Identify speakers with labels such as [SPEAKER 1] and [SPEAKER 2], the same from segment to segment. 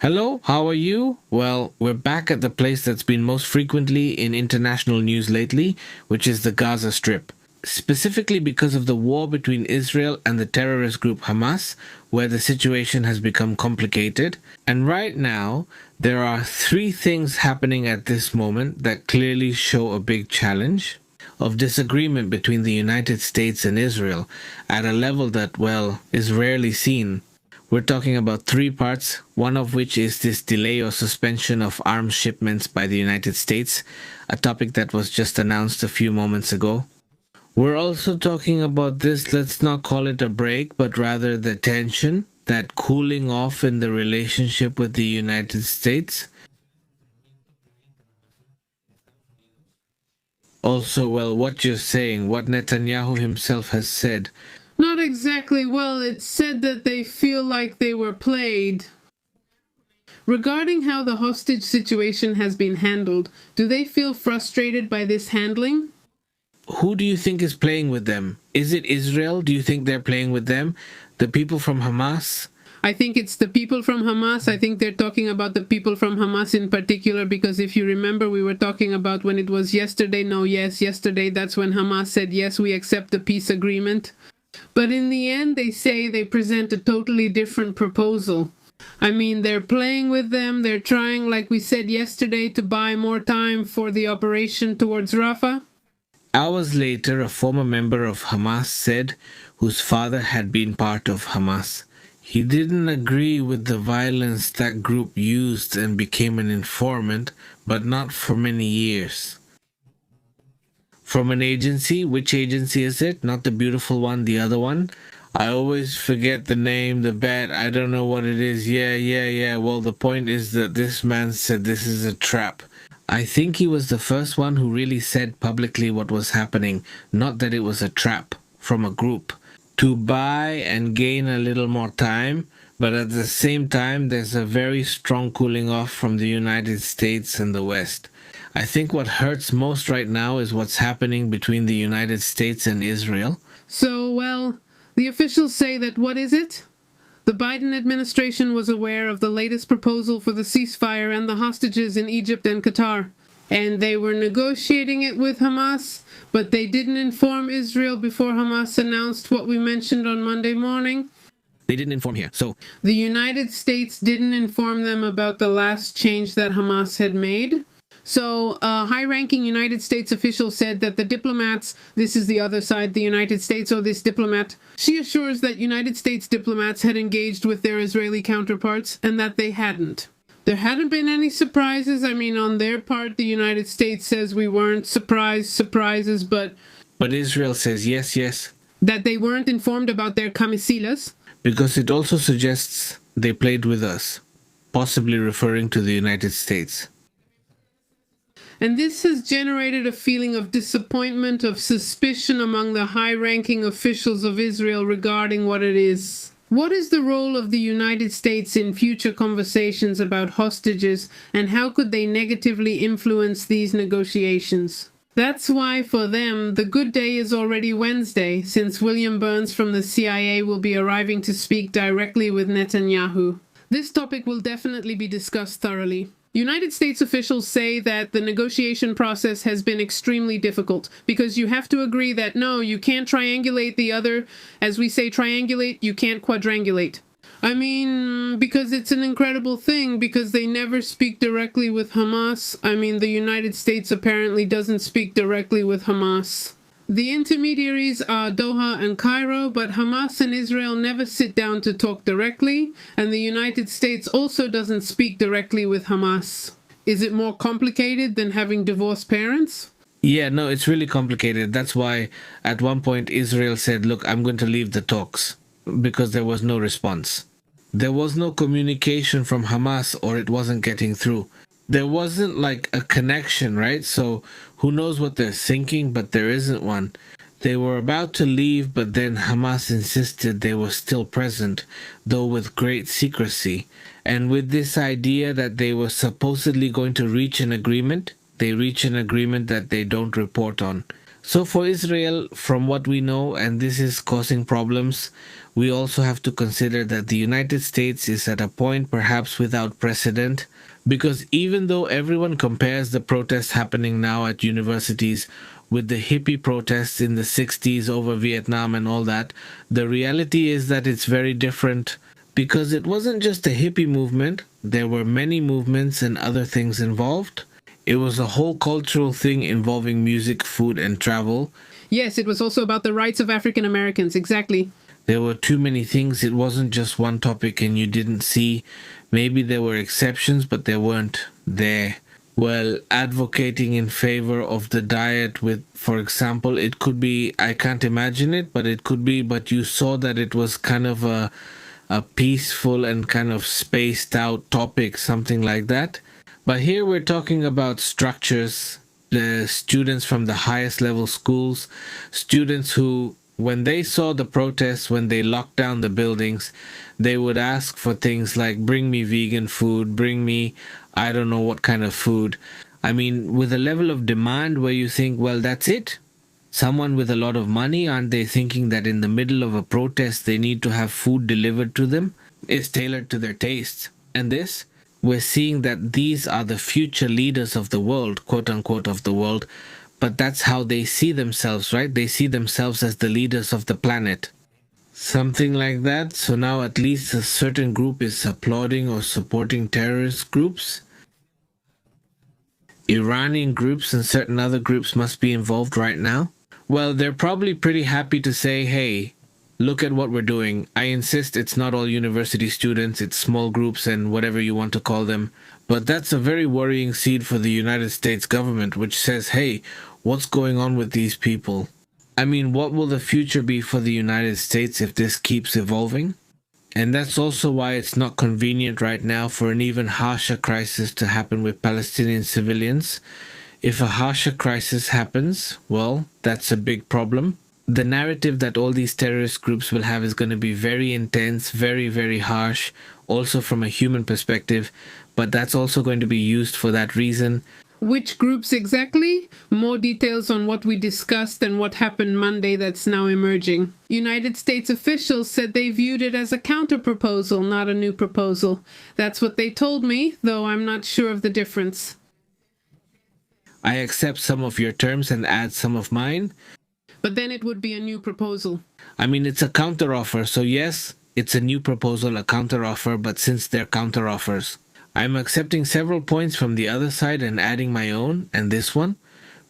[SPEAKER 1] Hello, how are you? Well, we're back at the place that's been most frequently in international news lately, which is the Gaza Strip. Specifically because of the war between Israel and the terrorist group Hamas, where the situation has become complicated. And right now, there are three things happening at this moment that clearly show a big challenge of disagreement between the United States and Israel at a level that, well, is rarely seen. We're talking about three parts, one of which is this delay or suspension of arms shipments by the United States, a topic that was just announced a few moments ago. We're also talking about this, let's not call it a break, but rather the tension, that cooling off in the relationship with the United States. Also, well, what you're saying, what Netanyahu himself has said.
[SPEAKER 2] Not exactly. Well, it said that they feel like they were played. Regarding how the hostage situation has been handled, do they feel frustrated by this handling?
[SPEAKER 1] Who do you think is playing with them? Is it Israel? Do you think they're playing with them? The people from Hamas?
[SPEAKER 2] I think it's the people from Hamas. I think they're talking about the people from Hamas in particular, because if you remember, we were talking about when it was yesterday, yesterday, that's when Hamas said, yes, we accept the peace agreement. But in the end, they say they present a totally different proposal. I mean, they're playing with them. They're trying, like we said yesterday, to buy more time for the operation towards Rafah.
[SPEAKER 1] Hours later, a former member of Hamas said, whose father had been part of Hamas, he didn't agree with the violence that group used and became an informant, but not for many years. From an agency. Which agency is it? Not the beautiful one, the other one. I always forget the name, the bad, I don't know what it is. Yeah. Well, the point is that this man said this is a trap. I think he was the first one who really said publicly what was happening, not that it was a trap from a group. To buy and gain a little more time, but at the same time, there's a very strong cooling off from the United States and the West. I think what hurts most right now is what's happening between the United States and Israel.
[SPEAKER 2] So, well, the officials say that, what is it? The Biden administration was aware of the latest proposal for the ceasefire and the hostages in Egypt and Qatar. And they were negotiating it with Hamas, but they didn't inform Israel before Hamas announced what we mentioned on Monday morning.
[SPEAKER 1] They didn't inform here, so
[SPEAKER 2] the United States didn't inform them about the last change that Hamas had made. So a high-ranking United States official said that the diplomats, this is the other side, the United States, or this diplomat, she assures that United States diplomats had engaged with their Israeli counterparts and that they hadn't. There hadn't been any surprises. I mean, on their part, the United States says we weren't surprises, but
[SPEAKER 1] Israel says yes.
[SPEAKER 2] That they weren't informed about their kamisilas.
[SPEAKER 1] Because it also suggests they played with us, possibly referring to the United States.
[SPEAKER 2] And this has generated a feeling of disappointment, of suspicion among the high-ranking officials of Israel regarding what it is. What is the role of the United States in future conversations about hostages, and how could they negatively influence these negotiations? That's why, for them, the good day is already Wednesday, since William Burns from the CIA will be arriving to speak directly with Netanyahu. This topic will definitely be discussed thoroughly. United States officials say that the negotiation process has been extremely difficult because you have to agree that no, you can't triangulate the other. As we say triangulate, you can't quadrangulate. I mean, because it's an incredible thing, because they never speak directly with Hamas. I mean, the United States apparently doesn't speak directly with Hamas. The intermediaries are Doha and Cairo, but Hamas and Israel never sit down to talk directly, and the United States also doesn't speak directly with Hamas. Is it more complicated than having divorced parents?
[SPEAKER 1] Yeah, no, it's really complicated. That's why at one point Israel said, look, I'm going to leave the talks, because there was no response. There was no communication from Hamas, or it wasn't getting through. There wasn't like a connection, right? So who knows what they're thinking, but there isn't one. They were about to leave, but then Hamas insisted they were still present, though with great secrecy. And with this idea that they were supposedly going to reach an agreement, they reach an agreement that they don't report on. So, for Israel, from what we know, and this is causing problems, we also have to consider that the United States is at a point perhaps without precedent, because even though everyone compares the protests happening now at universities with the hippie protests in the 60s over Vietnam and all that, the reality is that it's very different because it wasn't just a hippie movement, there were many movements and other things involved. It was a whole cultural thing involving music, food, and travel.
[SPEAKER 2] Yes, it was also about the rights of African Americans, exactly.
[SPEAKER 1] There were too many things. It wasn't just one topic and you didn't see. Maybe there were exceptions, but they weren't there. Well, advocating in favor of the diet with, for example, it could be, I can't imagine it, but it could be, but you saw that it was kind of a peaceful and kind of spaced out topic, something like that. But here we're talking about structures, the students from the highest level schools, students who, when they saw the protests, when they locked down the buildings, they would ask for things like, bring me vegan food, bring me, I don't know what kind of food. I mean, with a level of demand where you think, well, that's it. Someone with a lot of money, aren't they thinking that in the middle of a protest they need to have food delivered to them? It's tailored to their tastes. And this? We're seeing that these are the future leaders of the world, quote unquote, of the world, but that's how they see themselves, right? They see themselves as the leaders of the planet. Something like that. So now at least a certain group is applauding or supporting terrorist groups. Iranian groups and certain other groups must be involved right now. Well, they're probably pretty happy to say, hey, look at what we're doing. I insist it's not all university students, it's small groups and whatever you want to call them. But that's a very worrying seed for the United States government, which says, hey, what's going on with these people? I mean, what will the future be for the United States if this keeps evolving? And that's also why it's not convenient right now for an even harsher crisis to happen with Palestinian civilians. If a harsher crisis happens, well, that's a big problem. The narrative that all these terrorist groups will have is going to be very intense, very, very harsh, also from a human perspective, but that's also going to be used for that reason.
[SPEAKER 2] Which groups exactly? More details on what we discussed and what happened Monday that's now emerging. United States officials said they viewed it as a counter-proposal, not a new proposal. That's what they told me, though I'm not sure of the difference.
[SPEAKER 1] I accept some of your terms and add some of mine.
[SPEAKER 2] But then it would be a new proposal.
[SPEAKER 1] I mean, it's a counteroffer, so yes, it's a new proposal, a counteroffer, but since they're counteroffers, I'm accepting several points from the other side and adding my own, and this one.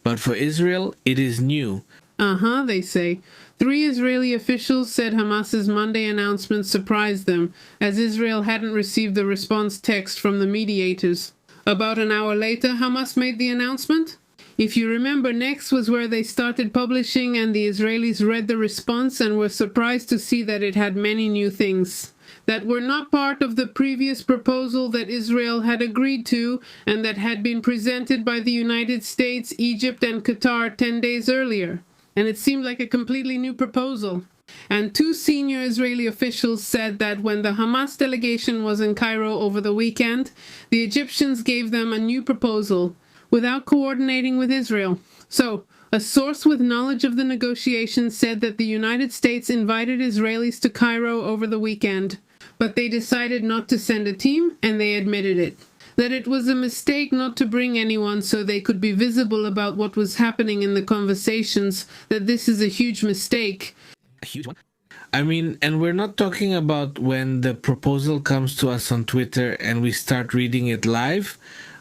[SPEAKER 1] But for Israel, it is new.
[SPEAKER 2] They say. 3 Israeli officials said Hamas's Monday announcement surprised them, as Israel hadn't received the response text from the mediators. About an hour later, Hamas made the announcement. If you remember, next was where they started publishing and the Israelis read the response and were surprised to see that it had many new things that were not part of the previous proposal that Israel had agreed to and that had been presented by the United States, Egypt, and Qatar 10 days earlier. And it seemed like a completely new proposal. And 2 senior Israeli officials said that when the Hamas delegation was in Cairo over the weekend, the Egyptians gave them a new proposal without coordinating with Israel. So, a source with knowledge of the negotiations said that the United States invited Israelis to Cairo over the weekend, but they decided not to send a team, and they admitted it. That it was a mistake not to bring anyone so they could be visible about what was happening in the conversations, that this is a huge mistake.
[SPEAKER 1] A huge one. I mean, and we're not talking about when the proposal comes to us on Twitter and we start reading it live.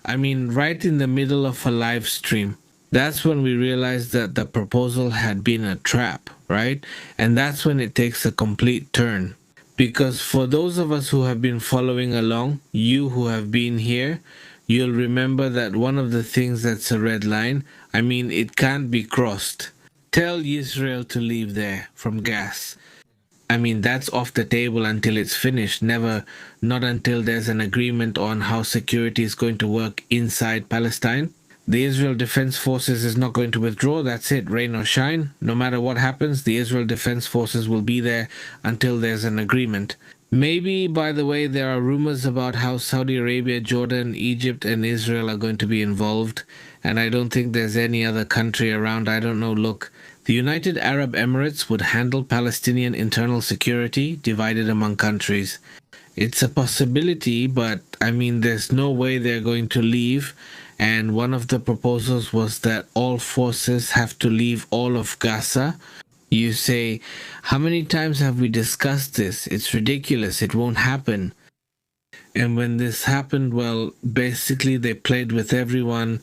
[SPEAKER 1] I mean, right in the middle of a live stream. That's when we realize that the proposal had been a trap, right? And that's when it takes a complete turn. Because for those of us who have been following along, you who have been here, you'll remember that one of the things that's a red line, I mean, it can't be crossed. Tell Israel to leave there from gas. I mean, that's off the table until it's finished. Not until there's an agreement on how security is going to work inside Palestine. The Israel Defense Forces is not going to withdraw. That's it, rain or shine. No matter what happens, the Israel Defense Forces will be there until there's an agreement. Maybe, by the way, there are rumors about how Saudi Arabia, Jordan, Egypt, and Israel are going to be involved, and I don't think there's any other country around. I don't know. Look, the United Arab Emirates would handle Palestinian internal security divided among countries. It's a possibility, but I mean, there's no way they're going to leave. And one of the proposals was that all forces have to leave all of Gaza. You say, how many times have we discussed this? It's ridiculous. It won't happen. And when this happened, well, basically they played with everyone.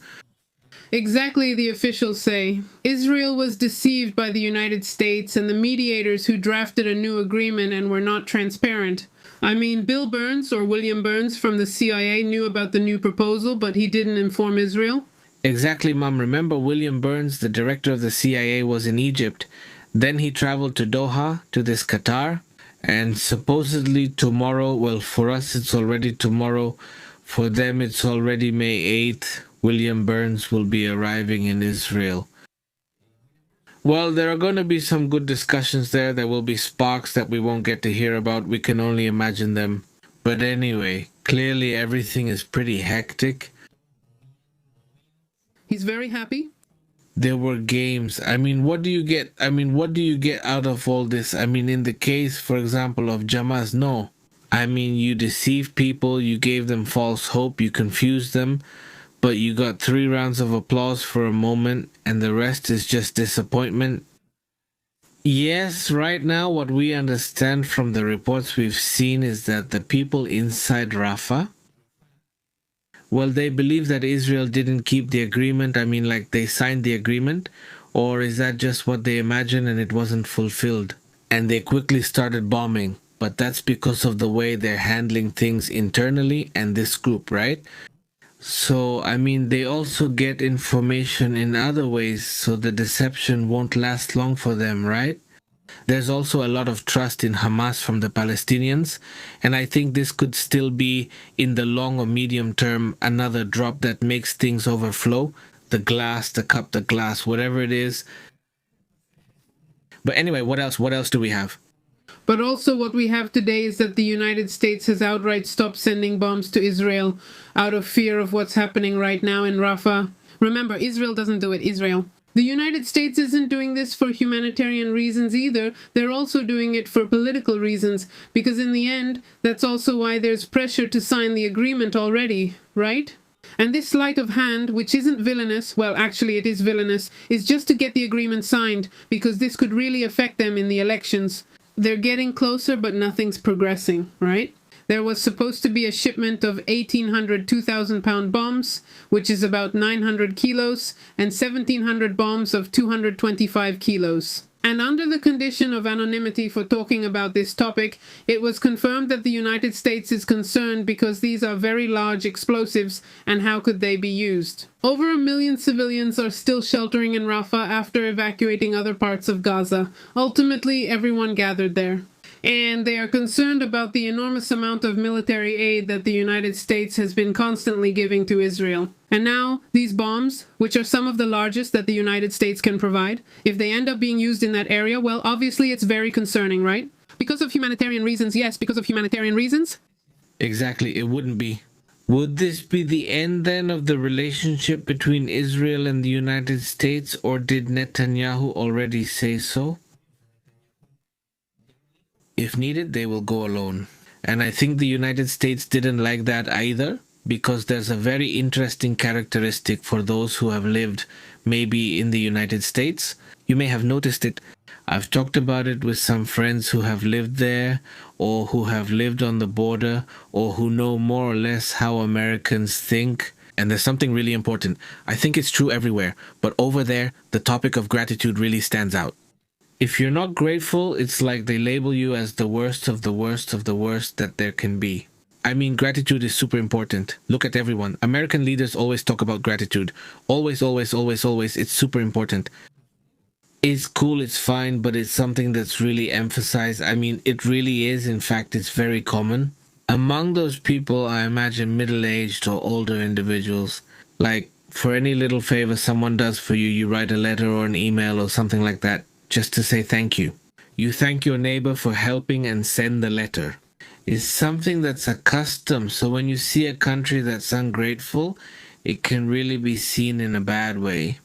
[SPEAKER 2] Exactly, the officials say. Israel was deceived by the United States and the mediators who drafted a new agreement and were not transparent. I mean, Bill Burns, or William Burns from the CIA, knew about the new proposal, but he didn't inform Israel.
[SPEAKER 1] Exactly, Mom. Remember, William Burns, the director of the CIA, was in Egypt. Then he traveled to Doha, to this Qatar, and supposedly tomorrow, well, for us it's already tomorrow, for them it's already May 8th, William Burns will be arriving in Israel. Well, there are going to be some good discussions there. There will be sparks that we won't get to hear about. We can only imagine them. But anyway, clearly everything is pretty hectic.
[SPEAKER 2] He's very happy.
[SPEAKER 1] There were games. I mean, what do you get? I mean, what do you get out of all this? I mean, in the case, for example, of Hamas, no. I mean, you deceived people, you gave them false hope, you confused them, but you got 3 rounds of applause for a moment, and the rest is just disappointment. Yes, right now, what we understand from the reports we've seen is that the people inside Rafah, well, they believe that Israel didn't keep the agreement. I mean, like they signed the agreement, or is that just what they imagined and it wasn't fulfilled? And they quickly started bombing. But that's because of the way they're handling things internally and this group, right? So, I mean, they also get information in other ways, so the deception won't last long for them, right? There's also a lot of trust in Hamas from the Palestinians, and I think this could still be, in the long or medium term, another drop that makes things overflow. The glass, the cup, the glass, whatever it is. But anyway, what else? What else do we have?
[SPEAKER 2] But also what we have today is that the United States has outright stopped sending bombs to Israel out of fear of what's happening right now in Rafah. Remember, Israel doesn't do it, Israel. The United States isn't doing this for humanitarian reasons either. They're also doing it for political reasons, because in the end, that's also why there's pressure to sign the agreement already, right? And this sleight of hand, which isn't villainous, well, actually it is villainous, is just to get the agreement signed, because this could really affect them in the elections. They're getting closer, but nothing's progressing, right? There was supposed to be a shipment of 1,800 2,000-pound bombs, which is about 900 kilos, and 1,700 bombs of 225 kilos. And under the condition of anonymity for talking about this topic, it was confirmed that the United States is concerned because these are very large explosives, and how could they be used? Over 1 million civilians are still sheltering in Rafah after evacuating other parts of Gaza. Ultimately, everyone gathered there. And they are concerned about the enormous amount of military aid that the United States has been constantly giving to Israel. And now, these bombs, which are some of the largest that the United States can provide, if they end up being used in that area, well, obviously it's very concerning, right? Because of humanitarian reasons, yes, because of humanitarian reasons.
[SPEAKER 1] Exactly, it wouldn't be. Would this be the end then of the relationship between Israel and the United States, or did Netanyahu already say so? If needed, they will go alone. And I think the United States didn't like that either, because there's a very interesting characteristic for those who have lived maybe in the United States. You may have noticed it. I've talked about it with some friends who have lived there, or who have lived on the border, or who know more or less how Americans think. And there's something really important. I think it's true everywhere, but over there, the topic of gratitude really stands out. If you're not grateful, it's like they label you as the worst of the worst of the worst that there can be. I mean, gratitude is super important. Look at everyone. American leaders always talk about gratitude. Always, always, always, always. It's super important. It's cool, it's fine, but it's something that's really emphasized. I mean, it really is. In fact, it's very common. Among those people, I imagine middle-aged or older individuals. Like, for any little favor someone does for you, you write a letter or an email or something like that, just to say thank you. You thank your neighbor for helping and send the letter. is something that's accustomed. So when you see a country that's ungrateful, it can really be seen in a bad way.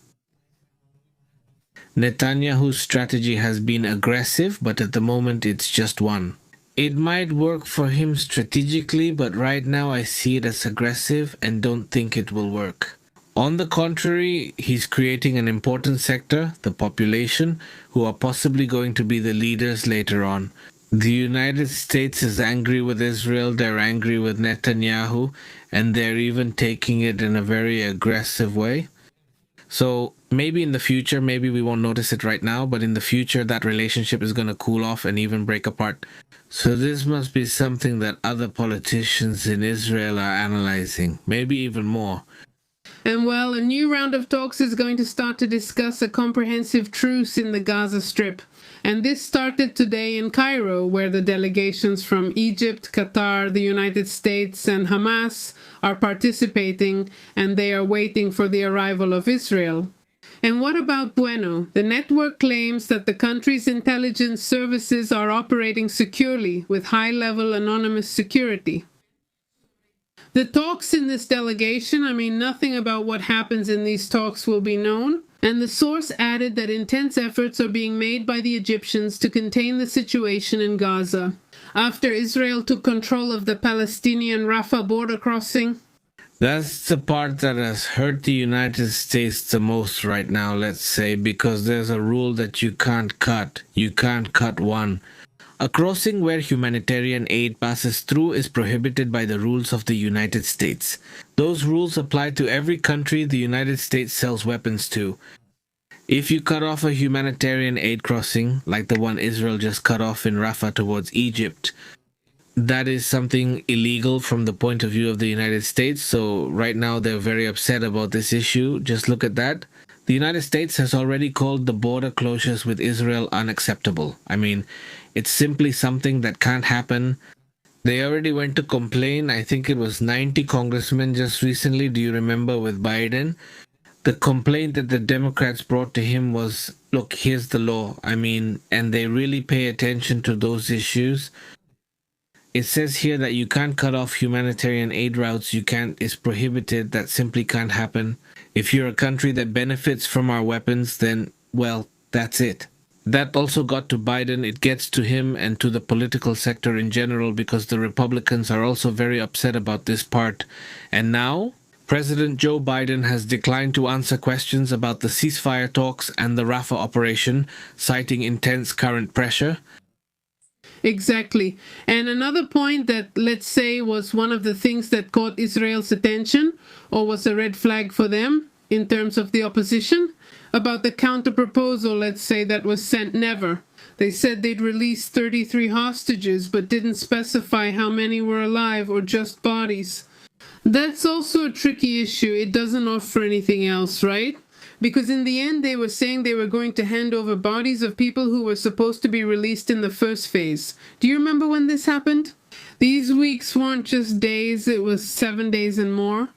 [SPEAKER 1] Netanyahu's strategy has been aggressive, but at the moment it's just one. It might work for him strategically, but right now I see it as aggressive and don't think it will work. On the contrary, he's creating an important sector, the population, who are possibly going to be the leaders later on. The United States is angry with Israel, they're angry with Netanyahu, and they're even taking it in a very aggressive way. So maybe in the future, maybe we won't notice it right now, but in the future, that relationship is going to cool off and even break apart. So this must be something that other politicians in Israel are analyzing, maybe even more.
[SPEAKER 2] And well, a new round of talks is going to start to discuss a comprehensive truce in the Gaza Strip. And this started today in Cairo, where the delegations from Egypt, Qatar, the United States, and Hamas are participating, and they are waiting for the arrival of Israel. And what about Bueno? The network claims that the country's intelligence services are operating securely with high-level anonymous security. The talks in this delegation, nothing about what happens in these talks will be known. And the source added that intense efforts are being made by the Egyptians to contain the situation in Gaza. After Israel took control of the Palestinian Rafah border crossing,
[SPEAKER 1] that's the part that has hurt the United States the most right now, let's say, because there's a rule that you can't cut. You can't cut one. A crossing where humanitarian aid passes through is prohibited by the rules of the United States. Those rules apply to every country the United States sells weapons to. If you cut off a humanitarian aid crossing, like the one Israel just cut off in Rafah towards Egypt, that is something illegal from the point of view of the United States. So right now they're very upset about this issue. Just look at that. The United States has already called the border closures with Israel unacceptable. It's simply something that can't happen. They already went to complain. I think it was 90 congressmen just recently. Do you remember with Biden? The complaint that the Democrats brought to him was, look, here's the law. And they really pay attention to those issues. It says here that you can't cut off humanitarian aid routes. It's prohibited. That simply can't happen. If you're a country that benefits from our weapons, then, well, that's it. That also got to Biden. It gets to him and to the political sector in general because the Republicans are also very upset about this part. And now, President Joe Biden has declined to answer questions about the ceasefire talks and the Rafah operation, citing intense current pressure.
[SPEAKER 2] Exactly. And another point that, let's say, was one of the things that caught Israel's attention, or was a red flag for them in terms of the opposition, about the counter-proposal, let's say, that was sent never. They said they'd release 33 hostages, but didn't specify how many were alive or just bodies. That's also a tricky issue. It doesn't offer anything else, right? Because in the end, they were saying they were going to hand over bodies of people who were supposed to be released in the first phase. Do you remember when this happened? These weeks weren't just days, it was 7 days and more.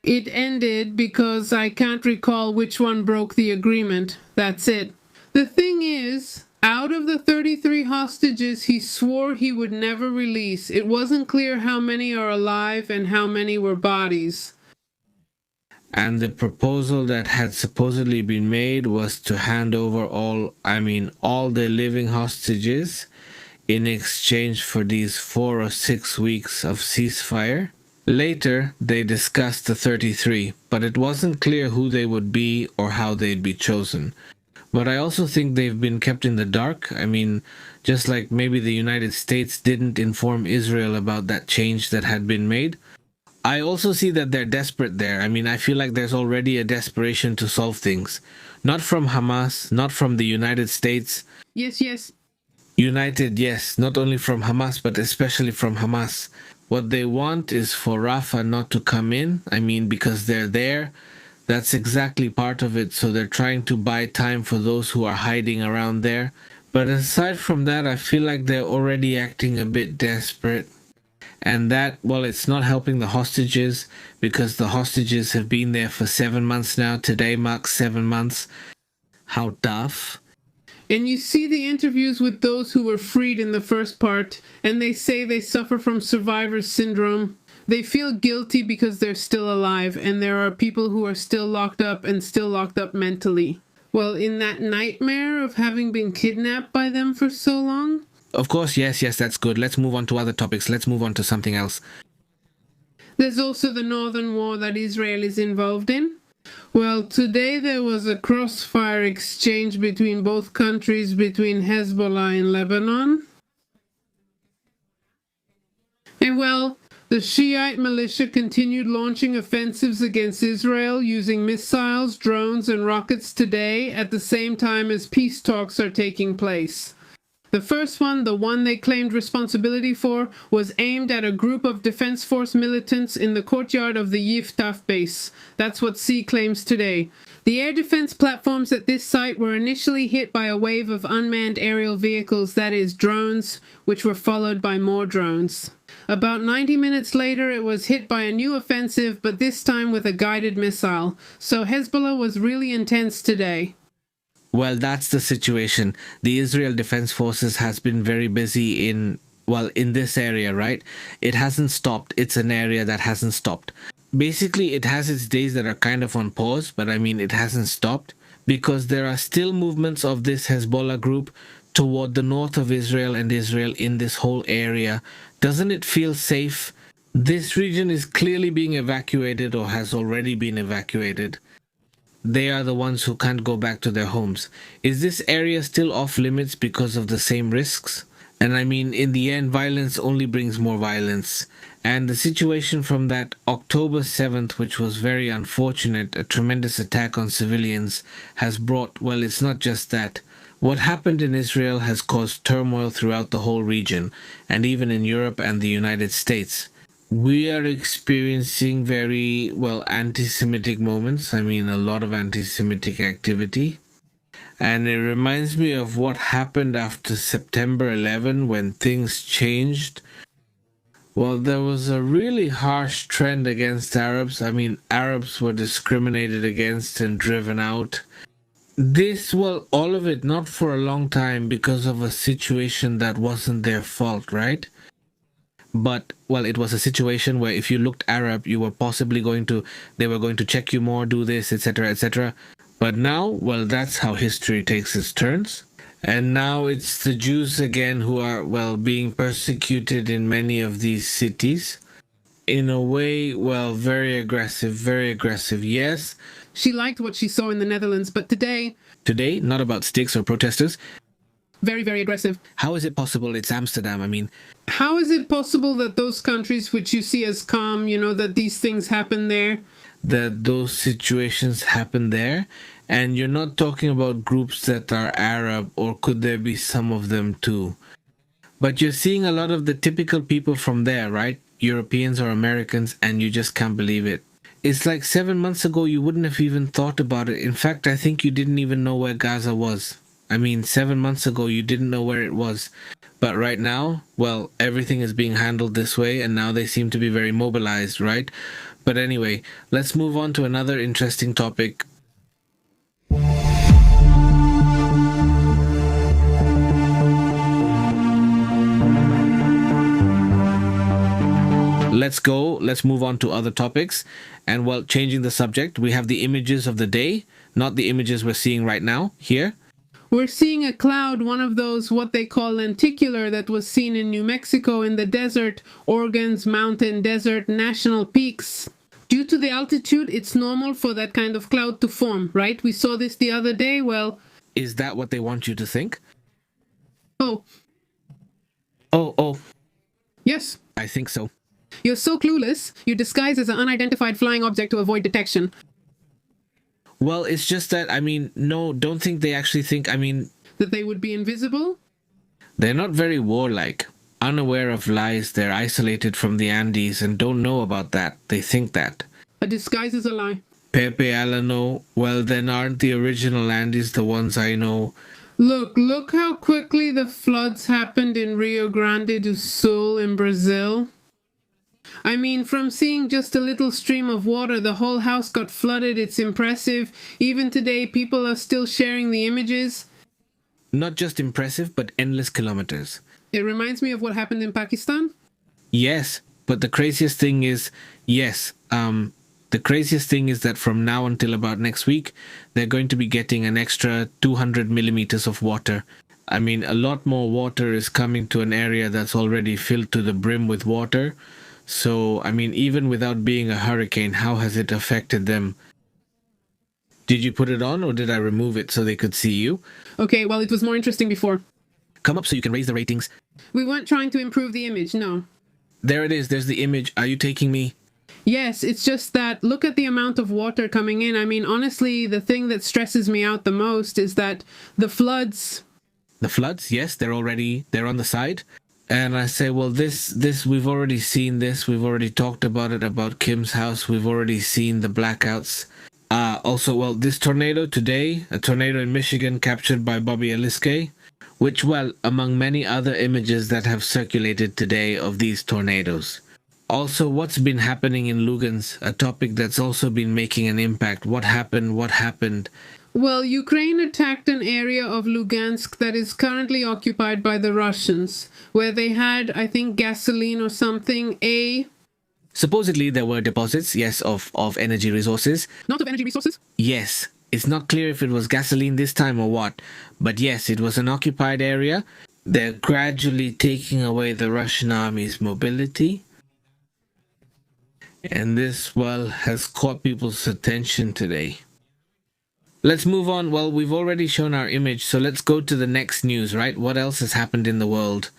[SPEAKER 2] It ended because I can't recall which one broke the agreement. That's it. The thing is, out of the 33 hostages he swore he would never release, it wasn't clear how many are alive and how many were bodies.
[SPEAKER 1] And the proposal that had supposedly been made was to hand over all the living hostages in exchange for these 4 or 6 weeks of ceasefire. Later, they discussed the 33, but it wasn't clear who they would be or how they'd be chosen. But I also think they've been kept in the dark. Just like maybe the United States didn't inform Israel about that change that had been made. I also see that they're desperate there. I feel like there's already a desperation to solve things. Not from Hamas, not from the United States.
[SPEAKER 2] Yes.
[SPEAKER 1] United, yes, not only from Hamas, but especially from Hamas. What they want is for Rafah not to come in. Because they're there. That's exactly part of it. So they're trying to buy time for those who are hiding around there. But aside from that, I feel like they're already acting a bit desperate. And that, well, it's not helping the hostages because the hostages have been there for 7 months now. Today marks 7 months. How tough.
[SPEAKER 2] And you see the interviews with those who were freed in the first part, and they say they suffer from survivor's syndrome. They feel guilty because they're still alive, and there are people who are still locked up and still locked up mentally. Well, in that nightmare of having been kidnapped by them for so long.
[SPEAKER 1] Of course, yes, that's good. Let's move on to other topics. Let's move on to something else.
[SPEAKER 2] There's also the northern war that Israel is involved in. Well, today there was a crossfire exchange between both countries, between Hezbollah and Lebanon. And well, the Shiite militia continued launching offensives against Israel using missiles, drones, and rockets today at the same time as peace talks are taking place. The first one, the one they claimed responsibility for, was aimed at a group of Defense Force militants in the courtyard of the Yiftaf base. That's what C claims today. The air defense platforms at this site were initially hit by a wave of unmanned aerial vehicles, that is, drones, which were followed by more drones. About 90 minutes later, it was hit by a new offensive, but this time with a guided missile. So Hezbollah was really intense today.
[SPEAKER 1] Well, that's the situation. The Israel Defense Forces has been very busy in this area, right? It hasn't stopped. It's an area that hasn't stopped. Basically, it has its days that are kind of on pause, but I mean, it hasn't stopped because there are still movements of this Hezbollah group toward the north of Israel and Israel in this whole area. Doesn't it feel safe? This region is clearly being evacuated or has already been evacuated. They are the ones who can't go back to their homes. Is this area still off limits because of the same risks? And I mean, in the end, violence only brings more violence. And the situation from that October 7th, which was very unfortunate, a tremendous attack on civilians, has brought, well, it's not just that. What happened in Israel has caused turmoil throughout the whole region, and even in Europe and the United States. We are experiencing very, anti-Semitic moments. I mean, a lot of anti-Semitic activity. And it reminds me of what happened after September 11 when things changed. Well, there was a really harsh trend against Arabs. I mean, Arabs were discriminated against and driven out. All of it, not for a long time because of a situation that wasn't their fault, right? But, it was a situation where if you looked Arab, you were possibly they were going to check you more, do this, etc., etc. But now, that's how history takes its turns. And now it's the Jews again who are, being persecuted in many of these cities. In a way, very aggressive, yes.
[SPEAKER 2] She liked what she saw in the Netherlands, but today,
[SPEAKER 1] not about sticks or protesters.
[SPEAKER 2] Very, very aggressive.
[SPEAKER 1] How is it possible? It's Amsterdam. I mean,
[SPEAKER 2] how is it possible that those countries which you see as calm, that these things happen there?
[SPEAKER 1] That those situations happen there? And you're not talking about groups that are Arab, or could there be some of them too? But you're seeing a lot of the typical people from there, right? Europeans or Americans, and you just can't believe it. It's like 7 months ago, you wouldn't have even thought about it. In fact, I think you didn't even know where Gaza was. I mean, 7 months ago, you didn't know where it was. But right now, everything is being handled this way, and now they seem to be very mobilized, right? But anyway, let's move on to another interesting topic. Let's move on to other topics. And changing the subject, we have the images of the day, not the images we're seeing right now here.
[SPEAKER 2] We're seeing a cloud, one of those what they call lenticular, that was seen in New Mexico in the desert, Oregon's mountain desert national peaks. Due to the altitude, it's normal for that kind of cloud to form, right? We saw this the other day.
[SPEAKER 1] Is that what they want you to think?
[SPEAKER 2] Oh. Yes.
[SPEAKER 1] I think so.
[SPEAKER 2] You're so clueless. You disguise as an unidentified flying object to avoid detection.
[SPEAKER 1] Well, it's just that, no, don't think they actually think,
[SPEAKER 2] that they would be invisible?
[SPEAKER 1] They're not very warlike. Unaware of lies, they're isolated from the Andes and don't know about that. They think that.
[SPEAKER 2] A disguise is a lie.
[SPEAKER 1] Pepe Alano, then aren't the original Andes the ones I know?
[SPEAKER 2] Look how quickly the floods happened in Rio Grande do Sul in Brazil. From seeing just a little stream of water, the whole house got flooded. It's impressive. Even today, people are still sharing the images.
[SPEAKER 1] Not just impressive, but endless kilometers.
[SPEAKER 2] It reminds me of what happened in Pakistan.
[SPEAKER 1] Yes, but the craziest thing is, the craziest thing is that from now until about next week, they're going to be getting an extra 200 millimeters of water. I mean, a lot more water is coming to an area that's already filled to the brim with water. So, I mean, even without being a hurricane, how has it affected them? Did you put it on or did I remove it so they could see you?
[SPEAKER 2] Okay, well, it was more interesting before.
[SPEAKER 1] Come up so you can raise the ratings.
[SPEAKER 2] We weren't trying to improve the image, no.
[SPEAKER 1] There it is. There's the image. Are you taking me?
[SPEAKER 2] Yes, it's just that look at the amount of water coming in. I mean, honestly, the thing that stresses me out the most is that the floods.
[SPEAKER 1] The floods, yes, they're on the side. And I say, well, this, we've already seen this. We've already talked about it, about Kim's house. We've already seen the blackouts. Also, well, this tornado today, a tornado in Michigan captured by Bobby Eliskay, which, well, among many other images that have circulated today of these tornadoes. Also, what's been happening in Lugansk, a topic that's also been making an impact. What happened? What happened?
[SPEAKER 2] Well, Ukraine attacked an area of Lugansk that is currently occupied by the Russians, where they had, I think, gasoline or something,
[SPEAKER 1] Supposedly there were deposits, yes, of energy resources.
[SPEAKER 2] Not of energy resources?
[SPEAKER 1] Yes. It's not clear if it was gasoline this time or what, but yes, it was an occupied area. They're gradually taking away the Russian army's mobility. And this, well, has caught people's attention today. Let's move on. Well, we've already shown our image, so let's go to the next news, right? What else has happened in the world?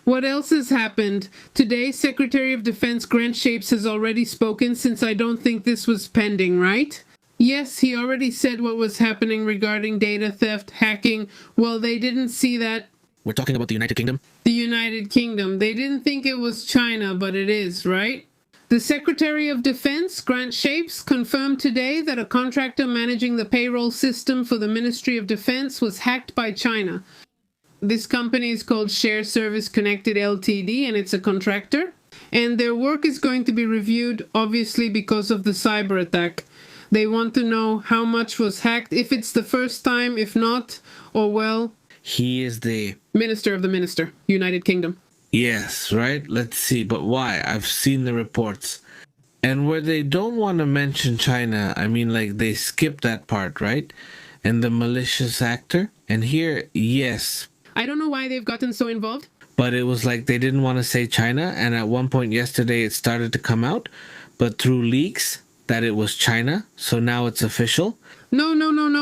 [SPEAKER 2] What else has happened? Today, Secretary of Defense Grant Shapes has already spoken, since I don't think this was pending, right? Yes, he already said what was happening regarding data theft, hacking. Well, they didn't see that.
[SPEAKER 1] We're talking about the United Kingdom?
[SPEAKER 2] The United Kingdom. They didn't think it was China, but it is, right? The Secretary of Defense, Grant Shapes, confirmed today that a contractor managing the payroll system for the Ministry of Defense was hacked by China. This company is called Share Service Connected Ltd, and it's a contractor. And their work is going to be reviewed, obviously, because of the cyber attack. They want to know how much was hacked, if it's the first time, if not, or well...
[SPEAKER 1] He is the...
[SPEAKER 2] Minister of the Minister, United Kingdom.
[SPEAKER 1] Yes, right? Let's see. But why? I've seen the reports. And where they don't want to mention China, I mean, like, they skip that part, right? And the malicious actor. And here, yes.
[SPEAKER 2] I don't know why they've gotten so involved.
[SPEAKER 1] But it was like they didn't want to say China. And at one point yesterday, it started to come out. But through leaks, that it was China. So now it's official.
[SPEAKER 2] No.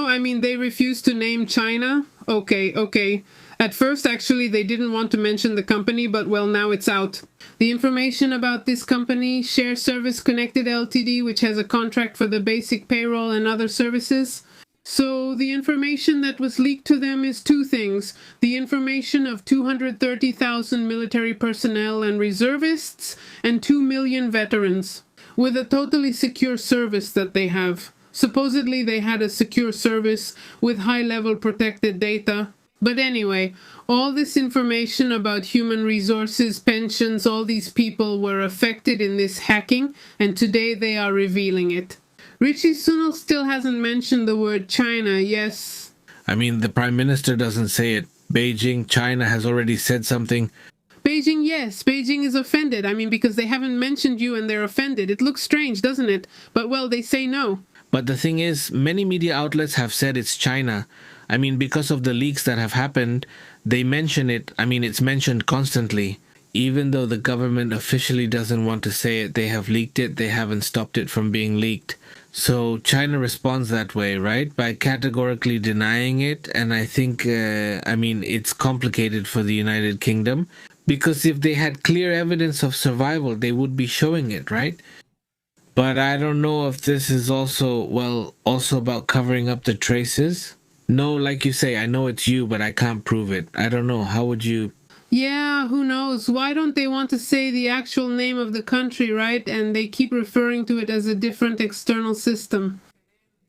[SPEAKER 2] I mean, they refused to name China. Okay. At first, actually, they didn't want to mention the company, but well, now it's out. The information about this company, Share Service Connected Ltd, which has a contract for the basic payroll and other services. So the information that was leaked to them is two things. The information of 230,000 military personnel and reservists and 2 million veterans with a totally secure service that they have. Supposedly they had a secure service with high-level protected data. But anyway, all this information about human resources, pensions, all these people were affected in this hacking, and today they are revealing it. Rishi Sunak still hasn't mentioned the word China, yes.
[SPEAKER 1] I mean, the Prime Minister doesn't say it. Beijing, China has already said something.
[SPEAKER 2] Beijing, yes. Beijing is offended. I mean, because they haven't mentioned you and they're offended. It looks strange, doesn't it? But well, they say no.
[SPEAKER 1] But the thing is, many media outlets have said it's China. I mean, because of the leaks that have happened, they mention it. I mean, it's mentioned constantly. Even though the government officially doesn't want to say it, they have leaked it. They haven't stopped it from being leaked. So China responds that way, right? By categorically denying it. And I think, it's complicated for the United Kingdom. Because if they had clear evidence of survival, they would be showing it, right? But I don't know if this is also about covering up the traces. No, like you say, I know it's you, but I can't prove it. I don't know. How would you...
[SPEAKER 2] Yeah, who knows? Why don't they want to say the actual name of the country, right? And they keep referring to it as a different external system.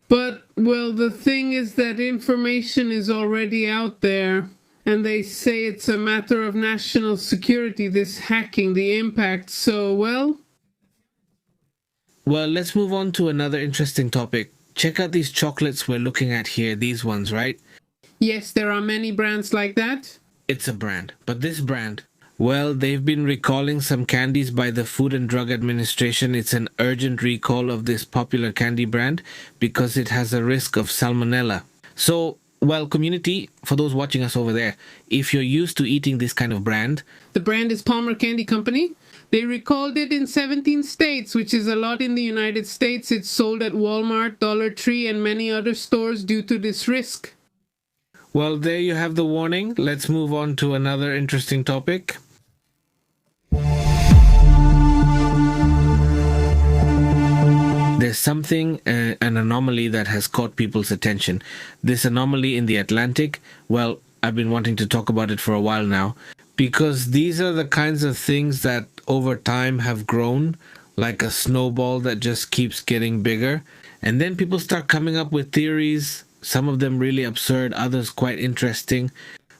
[SPEAKER 2] But, well, the thing is that information is already out there. And they say it's a matter of national security, this hacking, the impact. So, well...
[SPEAKER 1] Well, let's move on to another interesting topic. Check out these chocolates we're looking at here, these ones, right?
[SPEAKER 2] Yes, there are many brands like that.
[SPEAKER 1] It's a brand. But this brand, well, they've been recalling some candies by the Food and Drug Administration. It's an urgent recall of this popular candy brand because it has a risk of salmonella. So, well, community, for those watching us over there, if you're used to eating this kind of brand,
[SPEAKER 2] the brand is Palmer Candy Company. They recalled it in 17 states, which is a lot in the United States. It's sold at Walmart, Dollar Tree, and many other stores due to this risk.
[SPEAKER 1] Well, there you have the warning. Let's move on to another interesting topic. There's something, an anomaly that has caught people's attention. This anomaly in the Atlantic, well, I've been wanting to talk about it for a while now, because these are the kinds of things that over time have grown like a snowball that just keeps getting bigger. And then people start coming up with theories, some of them really absurd, others quite interesting.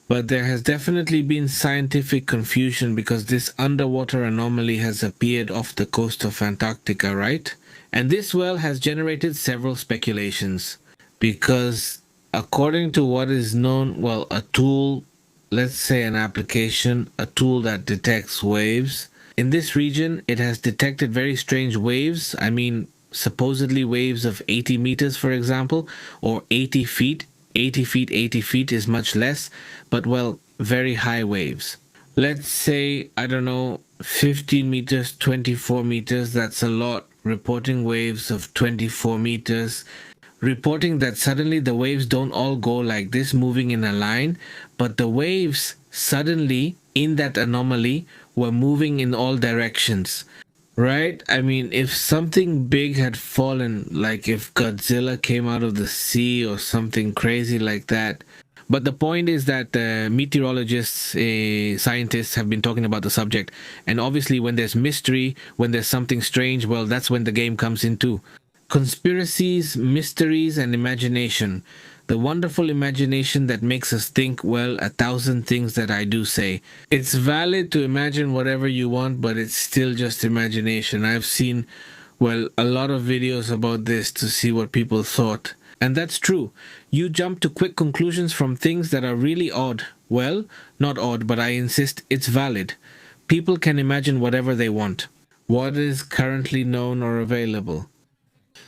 [SPEAKER 1] But there has definitely been scientific confusion because this underwater anomaly has appeared off the coast of Antarctica, right? And this well has generated several speculations because according to what is known, well, a tool, let's say an application, a tool that detects waves. In this region, it has detected very strange waves. I mean, supposedly waves of 80 meters, for example, or 80 feet. 80 feet, 80 feet is much less, but well, very high waves. Let's say, I don't know, 15 meters, 24 meters, that's a lot. Reporting waves of 24 meters. Reporting that suddenly the waves don't all go like this, moving in a line, but the waves suddenly, in that anomaly, were moving in all directions. Right? I mean, if something big had fallen, like if Godzilla came out of the sea or something crazy like that. But the point is that meteorologists, scientists have been talking about the subject. And obviously, when there's mystery, when there's something strange, well, that's when the game comes in too. Conspiracies, mysteries, and imagination. The wonderful imagination that makes us think, well, 1,000 things that I do say. It's valid to imagine whatever you want, but it's still just imagination. I've seen, well, a lot of videos about this to see what people thought. And that's true. You jump to quick conclusions from things that are really odd. Well, not odd, but I insist it's valid. People can imagine whatever they want. What is currently known or available?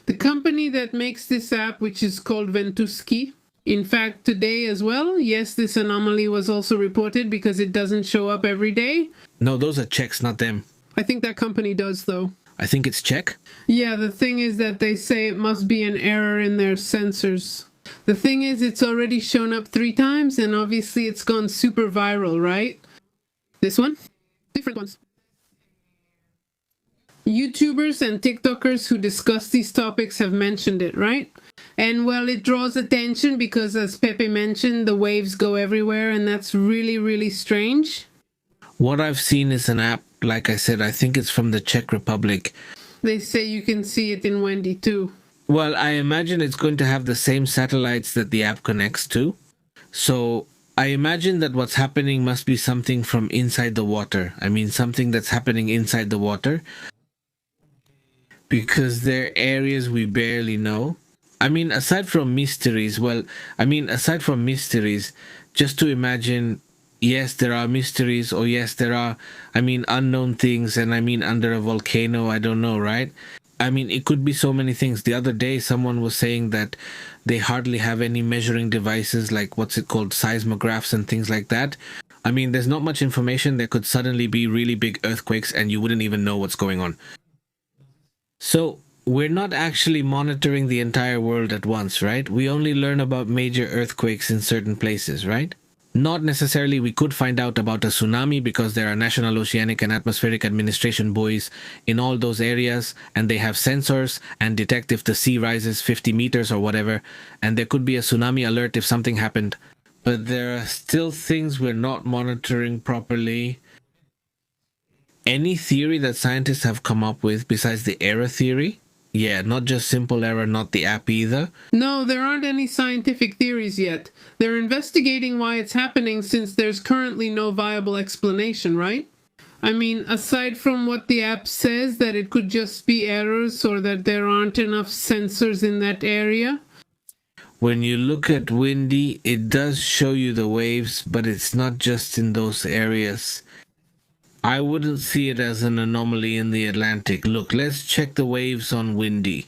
[SPEAKER 2] The company that makes this app, which is called Ventuski, in fact, today as well, yes, this anomaly was also reported because it doesn't show up every day.
[SPEAKER 1] No, those are Czechs, not them.
[SPEAKER 2] I think that company does, though.
[SPEAKER 1] I think it's Czech.
[SPEAKER 2] Yeah, the thing is that they say it must be an error in their sensors. The thing is, it's already shown up 3 times, and obviously it's gone super viral, right? This one? Different ones. YouTubers and TikTokers who discuss these topics have mentioned it, right? And well, it draws attention because, as Pepe mentioned, the waves go everywhere, and that's really, really strange.
[SPEAKER 1] What I've seen is an app, like I said, I think it's from the Czech Republic.
[SPEAKER 2] They say you can see it in Wendy too.
[SPEAKER 1] Well, I imagine it's going to have the same satellites that the app connects to. So I imagine that what's happening must be something from inside the water. I mean, something that's happening inside the water. Because there are areas we barely know. I mean, aside from mysteries, just to imagine, yes, there are mysteries, or yes, there are, unknown things, and under a volcano, I don't know, right? I mean, it could be so many things. The other day, someone was saying that they hardly have any measuring devices, like what's it called, seismographs and things like that. I mean, there's not much information. There could suddenly be really big earthquakes, and you wouldn't even know what's going on. So we're not actually monitoring the entire world at once, right? We only learn about major earthquakes in certain places, right? Not necessarily. We could find out about a tsunami because there are National Oceanic and Atmospheric Administration buoys in all those areas, and they have sensors and detect if the sea rises 50 meters or whatever, and there could be a tsunami alert if something happened. But there are still things we're not monitoring properly. Any theory that scientists have come up with besides the error theory? Yeah, not just simple error, not the app either.
[SPEAKER 2] No, there aren't any scientific theories yet. They're investigating why it's happening since there's currently no viable explanation, right? I mean, aside from what the app says, that it could just be errors or that there aren't enough sensors in that area.
[SPEAKER 1] When you look at windy, it does show you the waves, but it's not just in those areas. I wouldn't see it as an anomaly in the Atlantic. Look, let's check the waves on windy.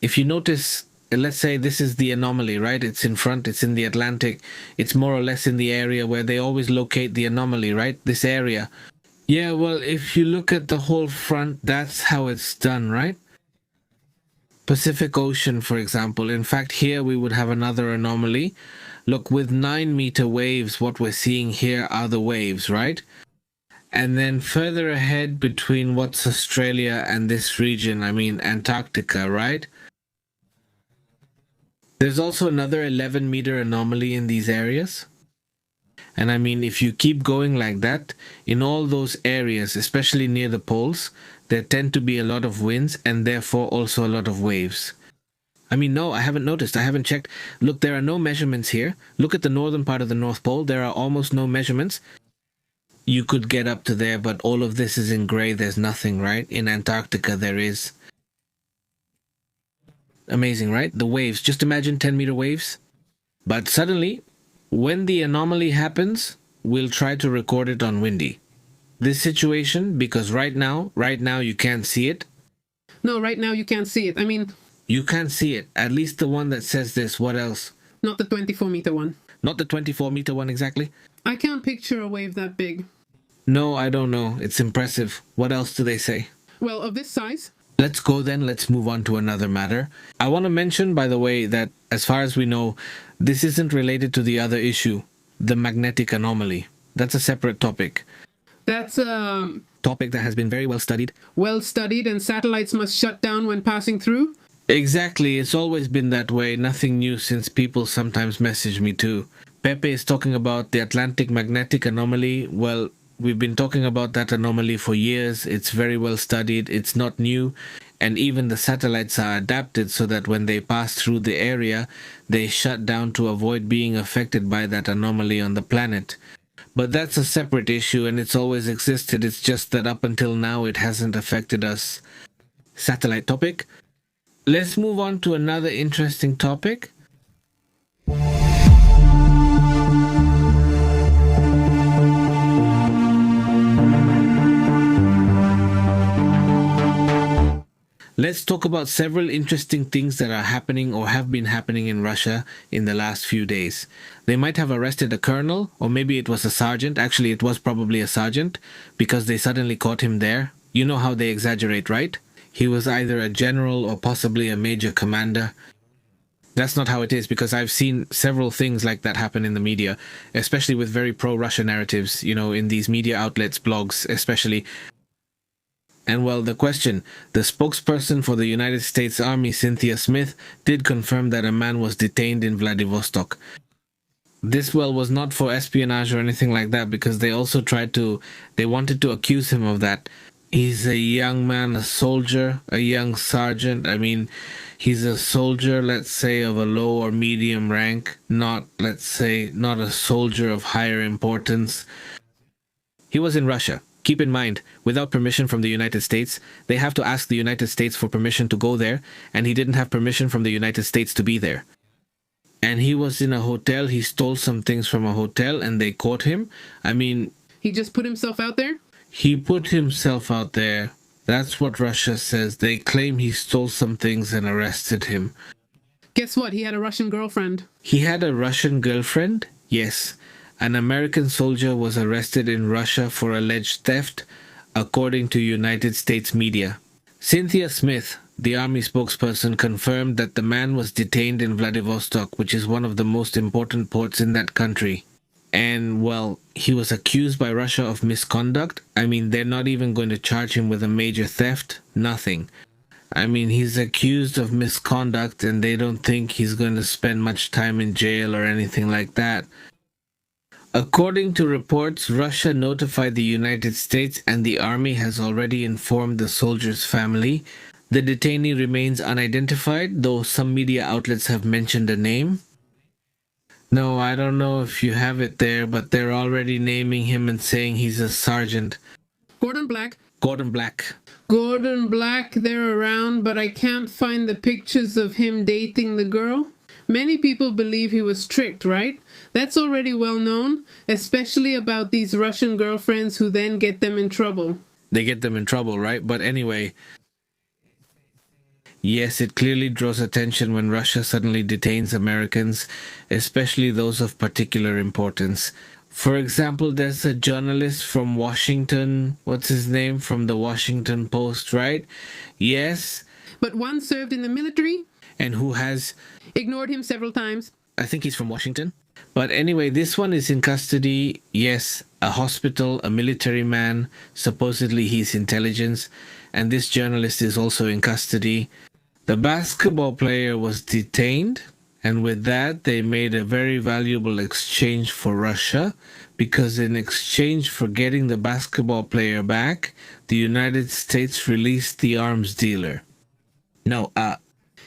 [SPEAKER 1] If you notice, let's say this is the anomaly, right? It's in front, it's in the Atlantic. It's more or less in the area where they always locate the anomaly, right? This area. Yeah, well, if you look at the whole front, that's how it's done, right? Pacific Ocean, for example. In fact, here we would have another anomaly. Look, with 9-meter waves, what we're seeing here are the waves, right? And then further ahead between what's Australia and this region, I mean Antarctica, right? There's also another 11-meter anomaly in these areas. And I mean, if you keep going like that, in all those areas, especially near the poles, there tend to be a lot of winds and therefore also a lot of waves. I mean, no, I haven't noticed. I haven't checked. Look, there are no measurements here. Look at the northern part of the North Pole. There are almost no measurements. You could get up to there, but all of this is in gray. There's nothing, right? In Antarctica, there is. Amazing, right? The waves. Just imagine 10-meter waves. But suddenly, when the anomaly happens, we'll try to record it on windy. This situation, because right now you can't see it.
[SPEAKER 2] No, right now you can't see it. I mean,
[SPEAKER 1] you can't see it. At least the one that says this. What else?
[SPEAKER 2] Not the 24-meter one.
[SPEAKER 1] Not the 24-meter one exactly.
[SPEAKER 2] I can't picture a wave that big.
[SPEAKER 1] No, I don't know. It's impressive. What else do they say?
[SPEAKER 2] Well, of this size.
[SPEAKER 1] Let's go then. Let's move on to another matter. I want to mention, by the way, that as far as we know, this isn't related to the other issue, the magnetic anomaly. That's a separate topic.
[SPEAKER 2] That's a
[SPEAKER 1] topic that has been very well studied.
[SPEAKER 2] Well studied, and satellites must shut down when passing through?
[SPEAKER 1] Exactly. It's always been that way. Nothing new, since people sometimes message me too. Pepe is talking about the Atlantic magnetic anomaly. Well, we've been talking about that anomaly for years. It's very well studied. It's not new. And even the satellites are adapted so that when they pass through the area, they shut down to avoid being affected by that anomaly on the planet. But that's a separate issue, and it's always existed. It's just that up until now it hasn't affected us. Satellite topic. Let's move on to another interesting topic. Let's talk about several interesting things that are happening or have been happening in Russia in the last few days. They might have arrested a colonel, or maybe it was a sergeant. Actually, it was probably a sergeant, because they suddenly caught him there. You know how they exaggerate, right? He was either a general or possibly a major commander. That's not how it is, because I've seen several things like that happen in the media, especially with very pro-Russia narratives, you know, in these media outlets, blogs especially. And well, the spokesperson for the United States Army, Cynthia Smith, did confirm that a man was detained in Vladivostok. This, well, was not for espionage or anything like that, because they wanted to accuse him of that. He's a young man, a soldier, a young sergeant. I mean, he's a soldier, let's say, of a low or medium rank, not a soldier of higher importance. He was in Russia. Keep in mind, without permission from the United States, they have to ask the United States for permission to go there, and he didn't have permission from the United States to be there. And he was in a hotel, he stole some things from a hotel, and they caught him. I mean...
[SPEAKER 2] He just put himself out there?
[SPEAKER 1] He put himself out there. That's what Russia says. They claim he stole some things and arrested him.
[SPEAKER 2] Guess what? He had a Russian girlfriend.
[SPEAKER 1] He had a Russian girlfriend? Yes. An American soldier was arrested in Russia for alleged theft, according to United States media. Cynthia Smith, the army spokesperson, confirmed that the man was detained in Vladivostok, which is one of the most important ports in that country. And, well, he was accused by Russia of misconduct. I mean, they're not even going to charge him with a major theft. Nothing. I mean, he's accused of misconduct, and they don't think he's going to spend much time in jail or anything like that. According to reports, Russia notified the United States, and the army has already informed the soldier's family. The detainee remains unidentified, though some media outlets have mentioned a name. No, I don't know if you have it there, but they're already naming him and saying he's a sergeant.
[SPEAKER 2] Gordon Black.
[SPEAKER 1] Gordon Black.
[SPEAKER 2] Gordon Black, they're around, but I can't find the pictures of him dating the girl. Many people believe he was tricked, right? That's already well known, especially about these Russian girlfriends who then get them in trouble.
[SPEAKER 1] They get them in trouble, right? But anyway, yes, it clearly draws attention when Russia suddenly detains Americans, especially those of particular importance. For example, there's a journalist from Washington, what's his name, from the Washington Post, right? Yes.
[SPEAKER 2] But one served in the military
[SPEAKER 1] And who has
[SPEAKER 2] ignored him several times.
[SPEAKER 1] I think he's from Washington. But anyway, this one is in custody. Yes, a hospital, a military man. Supposedly he's intelligence. And this journalist is also in custody. The basketball player was detained. And with that, they made a very valuable exchange for Russia. Because in exchange for getting the basketball player back, the United States released the arms dealer.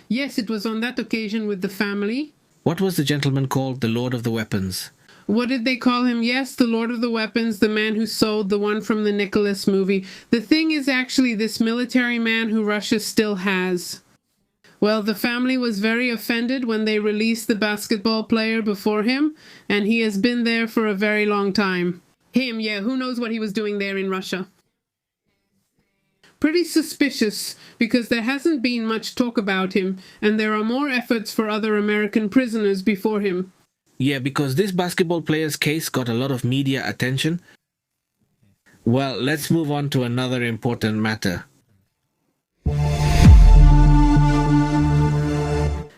[SPEAKER 2] Yes, it was on that occasion with the family.
[SPEAKER 1] What was the gentleman called? The Lord of the Weapons.
[SPEAKER 2] What did they call him? Yes, the Lord of the Weapons, the man who sold the one from the Nicholas movie. The thing is actually this military man who Russia still has. Well, the family was very offended when they released the basketball player before him, and he has been there for a very long time. Him, yeah, who knows what he was doing there in Russia? Pretty suspicious, because there hasn't been much talk about him, and there are more efforts for other American prisoners before him.
[SPEAKER 1] Yeah, because this basketball player's case got a lot of media attention. Well, let's move on to another important matter.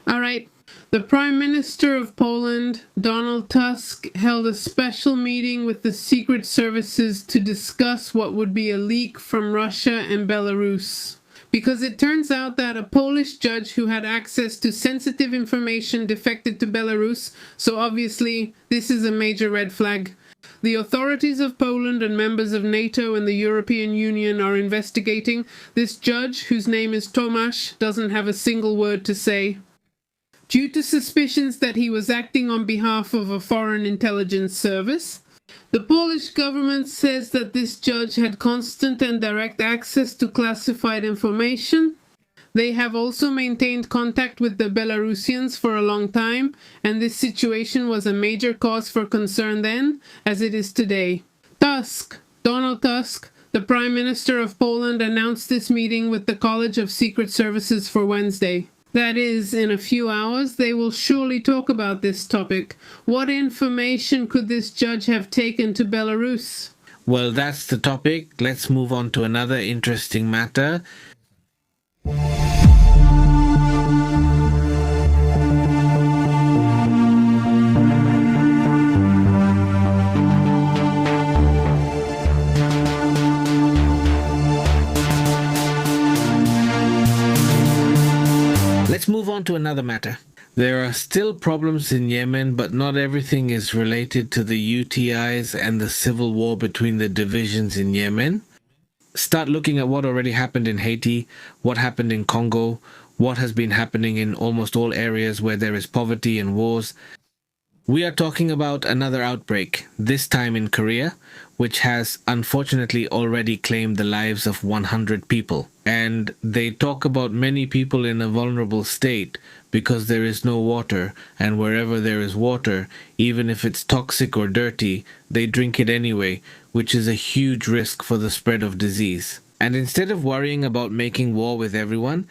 [SPEAKER 2] All right. The Prime Minister of Poland, Donald Tusk, held a special meeting with the secret services to discuss what would be a leak from Russia and Belarus. Because it turns out that a Polish judge who had access to sensitive information defected to Belarus, so obviously this is a major red flag. The authorities of Poland and members of NATO and the European Union are investigating. This judge, whose name is Tomasz, doesn't have a single word to say. Due to suspicions that he was acting on behalf of a foreign intelligence service, the Polish government says that this judge had constant and direct access to classified information. They have also maintained contact with the Belarusians for a long time, and this situation was a major cause for concern then, as it is today. Donald Tusk, the Prime Minister of Poland, announced this meeting with the College of Secret Services for Wednesday. That is, in a few hours, they will surely talk about this topic. What information could this judge have taken to Belarus?
[SPEAKER 1] Well, that's the topic. Let's move on to another interesting matter. Let's move on to another matter. There are still problems in Yemen, but not everything is related to the UTIs and the civil war between the divisions in Yemen. Start looking at what already happened in Haiti, what happened in Congo, what has been happening in almost all areas where there is poverty and wars. We are talking about another outbreak, this time in Korea, which has unfortunately already claimed the lives of 100 people. And they talk about many people in a vulnerable state because there is no water, and wherever there is water, even if it's toxic or dirty, they drink it anyway, which is a huge risk for the spread of disease. And instead of worrying about making war with everyone,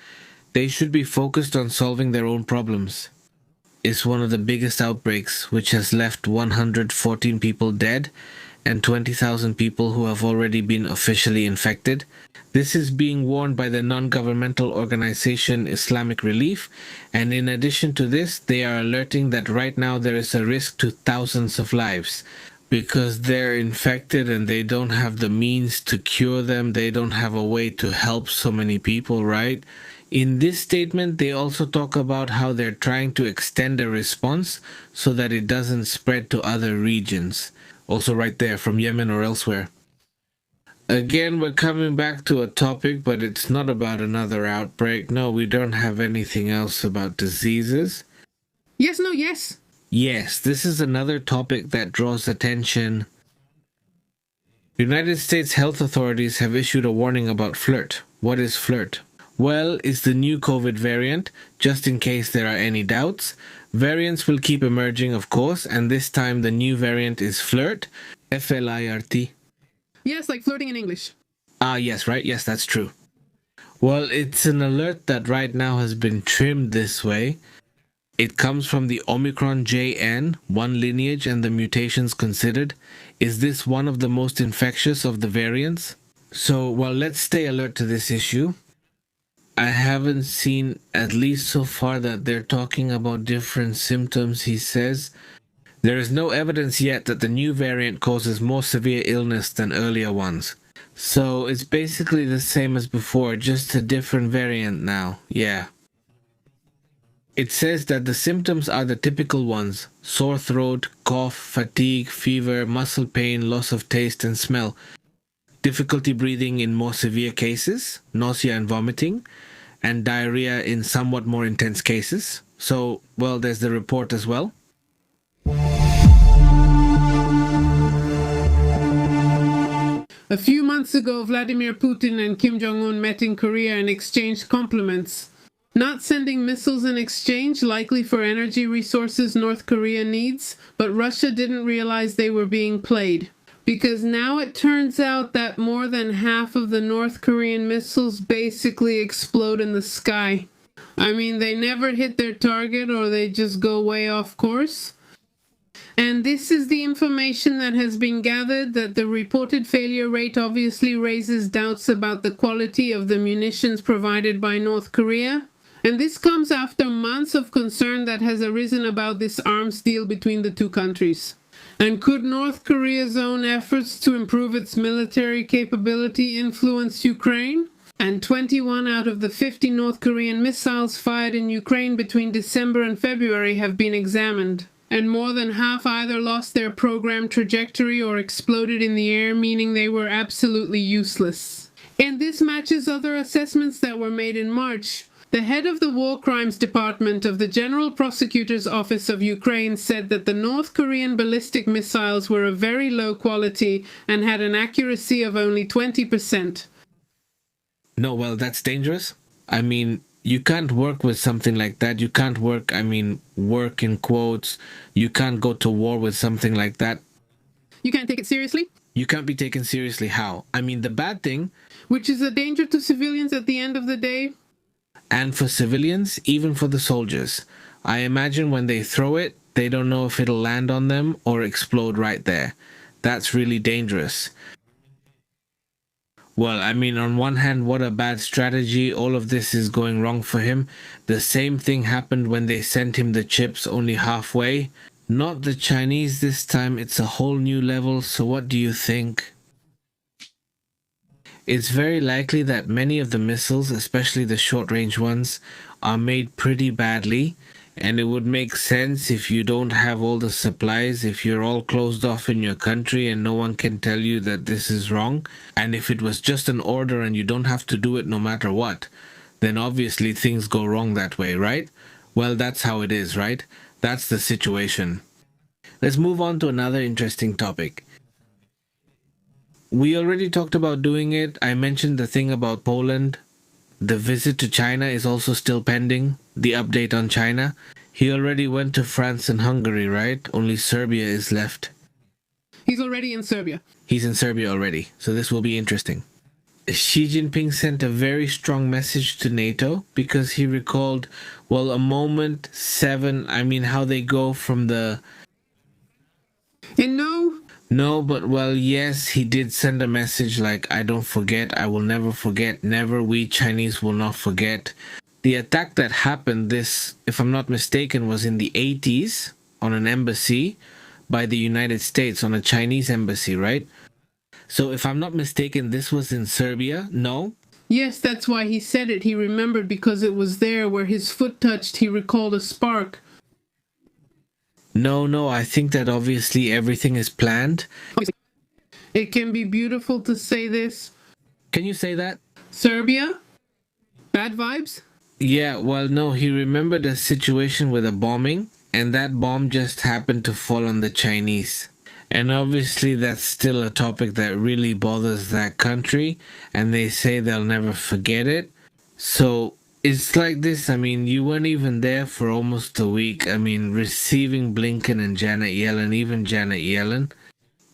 [SPEAKER 1] they should be focused on solving their own problems. It's one of the biggest outbreaks, which has left 114 people dead and 20,000 people who have already been officially infected. This is being warned by the non-governmental organization Islamic Relief, and in addition to this, they are alerting that right now there is a risk to thousands of lives because they're infected and they don't have the means to cure them. They don't have a way to help so many people, right? In this statement, they also talk about how they're trying to extend a response so that it doesn't spread to other regions. Also right there, from Yemen or elsewhere. Again, we're coming back to a topic, but it's not about another outbreak. No, we don't have anything else about diseases.
[SPEAKER 2] Yes, no, yes.
[SPEAKER 1] Yes, this is another topic that draws attention. United States health authorities have issued a warning about flirt. What is flirt? Well, it's the new COVID variant, just in case there are any doubts. Variants will keep emerging, of course, and this time the new variant is flirt, F-L-I-R-T.
[SPEAKER 2] Yes, like flirting in English.
[SPEAKER 1] Ah, yes, right? Yes, that's true. Well, it's an alert that right now has been trimmed this way. It comes from the Omicron JN, one lineage and the mutations considered. Is this one of the most infectious of the variants? So, well, let's stay alert to this issue. I haven't seen, at least so far, that they're talking about different symptoms, he says. There is no evidence yet that the new variant causes more severe illness than earlier ones. So it's basically the same as before, just a different variant now. Yeah. It says that the symptoms are the typical ones: sore throat, cough, fatigue, fever, muscle pain, loss of taste and smell, difficulty breathing in more severe cases, nausea and vomiting, and diarrhea in somewhat more intense cases. So, well, there's the report as well.
[SPEAKER 2] A few months ago, Vladimir Putin and Kim Jong-un met in Korea and exchanged compliments. Not sending missiles in exchange, likely for energy resources North Korea needs, but Russia didn't realize they were being played. Because now it turns out that more than half of the North Korean missiles basically explode in the sky. I mean, they never hit their target or they just go way off course. And this is the information that has been gathered, that the reported failure rate obviously raises doubts about the quality of the munitions provided by North Korea. And this comes after months of concern that has arisen about this arms deal between the two countries. And could North Korea's own efforts to improve its military capability influence Ukraine? And 21 out of the 50 North Korean missiles fired in Ukraine between December and February have been examined. And more than half either lost their program trajectory or exploded in the air, meaning they were absolutely useless. And this matches other assessments that were made in March. The head of the War Crimes Department of the General Prosecutor's Office of Ukraine said that the North Korean ballistic missiles were of very low quality and had an accuracy of only 20%.
[SPEAKER 1] No, well, that's dangerous. I mean, you can't work with something like that. You can't work, work in quotes. You can't go to war with something like that.
[SPEAKER 2] You can't take it seriously?
[SPEAKER 1] You can't be taken seriously. How? I mean, the bad thing,
[SPEAKER 2] which is a danger to civilians at the end of the day.
[SPEAKER 1] And for civilians, even for the soldiers. I imagine when they throw it, they don't know if it'll land on them or explode right there. That's really dangerous. Well, I mean, on one hand, what a bad strategy. All of this is going wrong for him. The same thing happened when they sent him the chips only halfway. Not the Chinese this time, it's a whole new level. So what do you think? It's very likely that many of the missiles, especially the short-range ones, are made pretty badly, and it would make sense if you don't have all the supplies, if you're all closed off in your country and no one can tell you that this is wrong, and if it was just an order and you don't have to do it no matter what, then obviously things go wrong that way, right? Well, that's how it is, right? That's the situation. Let's move on to another interesting topic. We already talked about doing it. I mentioned the thing about Poland. The visit to China is also still pending. The update on China. He already went to France and Hungary, right? Only Serbia is left.
[SPEAKER 2] He's already in Serbia.
[SPEAKER 1] He's in Serbia already. So this will be interesting. Xi Jinping sent a very strong message to NATO because he recalled, well, a moment 7. I mean, how they go from the...
[SPEAKER 2] And
[SPEAKER 1] No, but well, yes, he did send a message like, I don't forget, I will never forget, never, we Chinese will not forget. The attack that happened, this, if I'm not mistaken, was in the 80s on an embassy by the United States, on a Chinese embassy, right? So if I'm not mistaken, this was in Serbia, no?
[SPEAKER 2] Yes, that's why he said it. He remembered because it was there where his foot touched. He recalled a spark.
[SPEAKER 1] No, I think that obviously everything is planned.
[SPEAKER 2] It can be beautiful to say this.
[SPEAKER 1] Can you say that?
[SPEAKER 2] Serbia? Bad vibes?
[SPEAKER 1] Yeah, well, no, he remembered a situation with a bombing, and that bomb just happened to fall on the Chinese. And obviously that's still a topic that really bothers that country, and they say they'll never forget it. So it's like this. I mean, you weren't even there for almost a week. I mean, receiving Blinken and Janet Yellen, even Janet Yellen,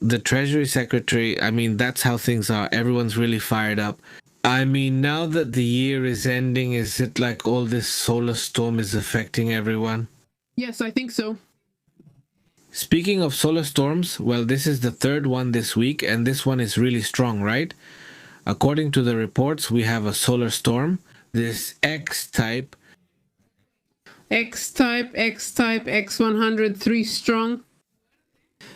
[SPEAKER 1] the Treasury Secretary. I mean, that's how things are. Everyone's really fired up. I mean, now that the year is ending, is it like all this solar storm is affecting everyone?
[SPEAKER 2] Yes, I think so.
[SPEAKER 1] Speaking of solar storms, well, this is the third one this week, and this one is really strong, right? According to the reports, we have a solar storm, this X-type,
[SPEAKER 2] X-type, X100, 3 strong.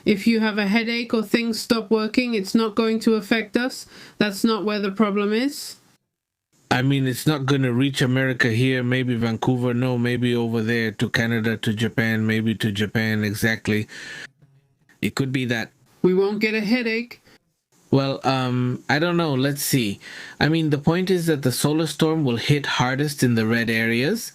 [SPEAKER 2] If you have a headache or things stop working, it's not going to affect us. That's not where the problem is.
[SPEAKER 1] I mean, it's not going to reach America here, maybe Vancouver, no, maybe over there to Canada, to Japan, maybe to Japan, exactly. It could be that.
[SPEAKER 2] We won't get a headache.
[SPEAKER 1] Well, I don't know, let's see. I mean, the point is that the solar storm will hit hardest in the red areas.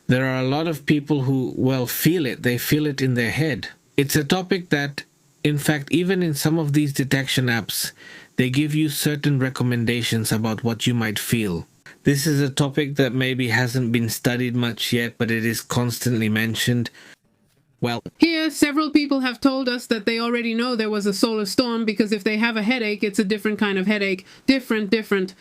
[SPEAKER 1] There are a lot of people who, well, feel it. They feel it in their head. It's a topic that, in fact, even in some of these detection apps, they give you certain recommendations about what you might feel. This is a topic that maybe hasn't been studied much yet, but it is constantly mentioned. Well,
[SPEAKER 2] here, several people have told us that they already know there was a solar storm because if they have a headache, it's a different kind of headache. Different.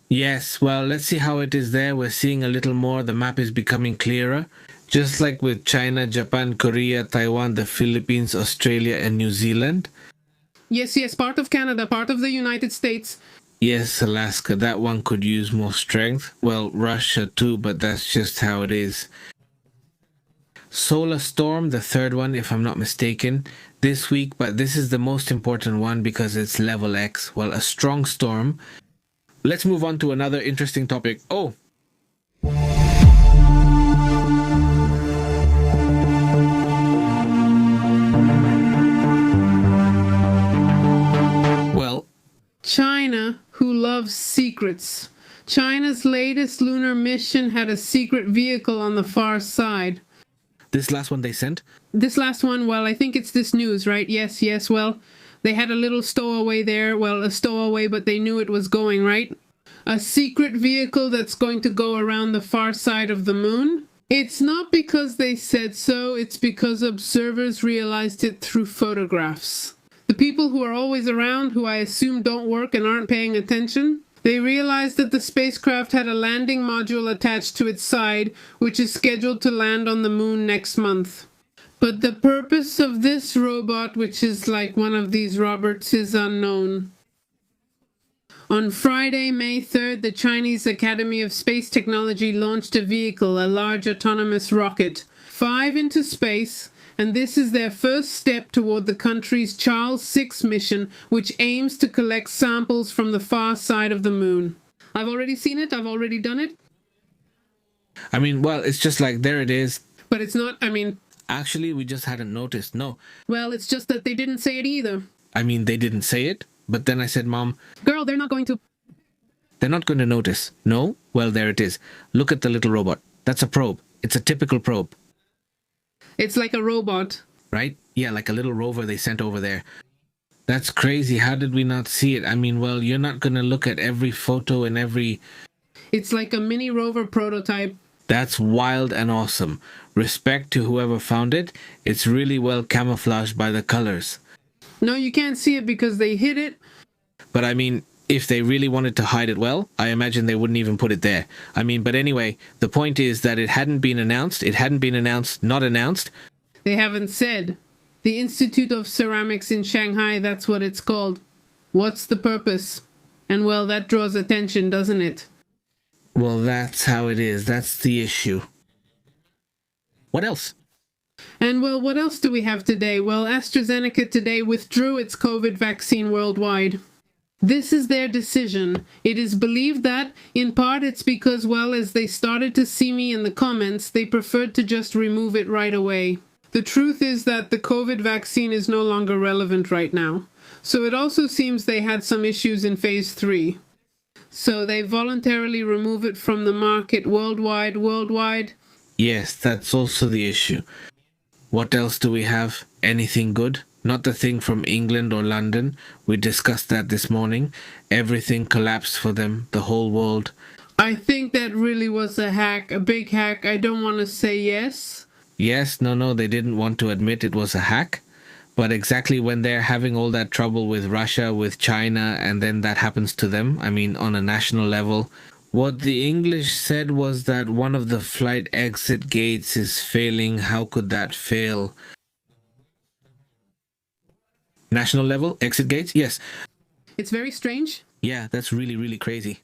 [SPEAKER 1] Yes, well, let's see how it is there. We're seeing a little more. The map is becoming clearer. Just like with China, Japan, Korea, Taiwan, the Philippines, Australia, and New Zealand.
[SPEAKER 2] Yes, part of Canada, part of the United States.
[SPEAKER 1] Yes, Alaska, that one could use more strength. Well, Russia too, but that's just how it is. Solar storm, the third one, if I'm not mistaken, this week, but this is the most important one because it's level X. Well, a strong storm. Let's move on to another interesting topic. Oh! Well,
[SPEAKER 2] China, who loves secrets. China's latest lunar mission had a secret vehicle on the far side.
[SPEAKER 1] This last one they sent?
[SPEAKER 2] This last one, well, I think it's this news, right? Yes, well, they had a little stowaway there. Well, a stowaway, but they knew it was going, right? A secret vehicle that's going to go around the far side of the moon. It's not because they said so, it's because observers realized it through photographs. The people who are always around, who I assume don't work and aren't paying attention, they realized that the spacecraft had a landing module attached to its side, which is scheduled to land on the moon next month. But the purpose of this robot, which is like one of these robots, is unknown. On Friday, May 3rd, the Chinese Academy of Space Technology launched a vehicle, a large autonomous rocket, 5 into space, and this is their first step toward the country's Charles 6 mission, which aims to collect samples from the far side of the moon. I've already seen it, I've already done it.
[SPEAKER 1] I mean, well, it's just like, there it is.
[SPEAKER 2] But it's not,
[SPEAKER 1] Actually, we just hadn't noticed, no.
[SPEAKER 2] Well, it's just that they didn't say it either.
[SPEAKER 1] I mean, they didn't say it, but then I said, Mom,
[SPEAKER 2] girl, they're not going to
[SPEAKER 1] notice. No? Well, there it is. Look at the little robot. That's a probe. It's a typical probe.
[SPEAKER 2] It's like a robot.
[SPEAKER 1] Right? Yeah, like a little rover they sent over there. That's crazy. How did we not see it? I mean, well, you're not going to look at every photo and every...
[SPEAKER 2] It's like a mini rover prototype.
[SPEAKER 1] That's wild and awesome. Respect to whoever found it. It's really well camouflaged by the colors.
[SPEAKER 2] No, you can't see it because they hid it.
[SPEAKER 1] But I mean, if they really wanted to hide it well, I imagine they wouldn't even put it there. I mean, but anyway, the point is that it hadn't been announced. It hadn't been announced, not announced.
[SPEAKER 2] They haven't said. The Institute of Ceramics in Shanghai, that's what it's called. What's the purpose? And well, that draws attention, doesn't it?
[SPEAKER 1] Well, that's how it is. That's the issue. What else?
[SPEAKER 2] And well, what else do we have today? Well, AstraZeneca today withdrew its COVID vaccine worldwide. This is their decision. It is believed that, in part, it's because, well, as they started to see me in the comments, they preferred to just remove it right away. The truth is that the COVID vaccine is no longer relevant right now. So it also seems they had some issues in phase 3. So they voluntarily remove it from the market worldwide.
[SPEAKER 1] Yes, that's also the issue. What else do we have? Anything good? Not the thing from England or London. We discussed that this morning. Everything collapsed for them, the whole world.
[SPEAKER 2] I think that really was a hack, a big hack. I don't want to say yes.
[SPEAKER 1] Yes, no, they didn't want to admit it was a hack. But exactly when they're having all that trouble with Russia, with China, and then that happens to them, I mean, on a national level, what the English said was that one of the flight exit gates is failing. How could that fail? National level, exit gates? Yes.
[SPEAKER 2] It's very strange.
[SPEAKER 1] Yeah, that's really, really crazy.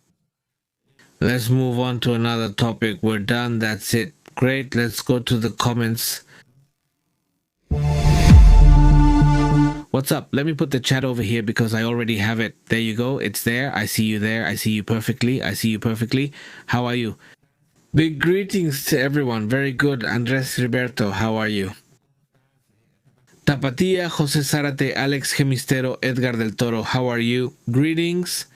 [SPEAKER 1] Let's move on to another topic. We're done. That's it. Great. Let's go to the comments. What's up? Let me put the chat over here because I already have it. There you go. It's there. I see you there. I see you perfectly. I see you perfectly. How are you? Big greetings to everyone. Very good. Andres Riberto, how are you? Tapatia, Jose Zárate, Alex Gemistero, Edgar del Toro, how are you? Greetings.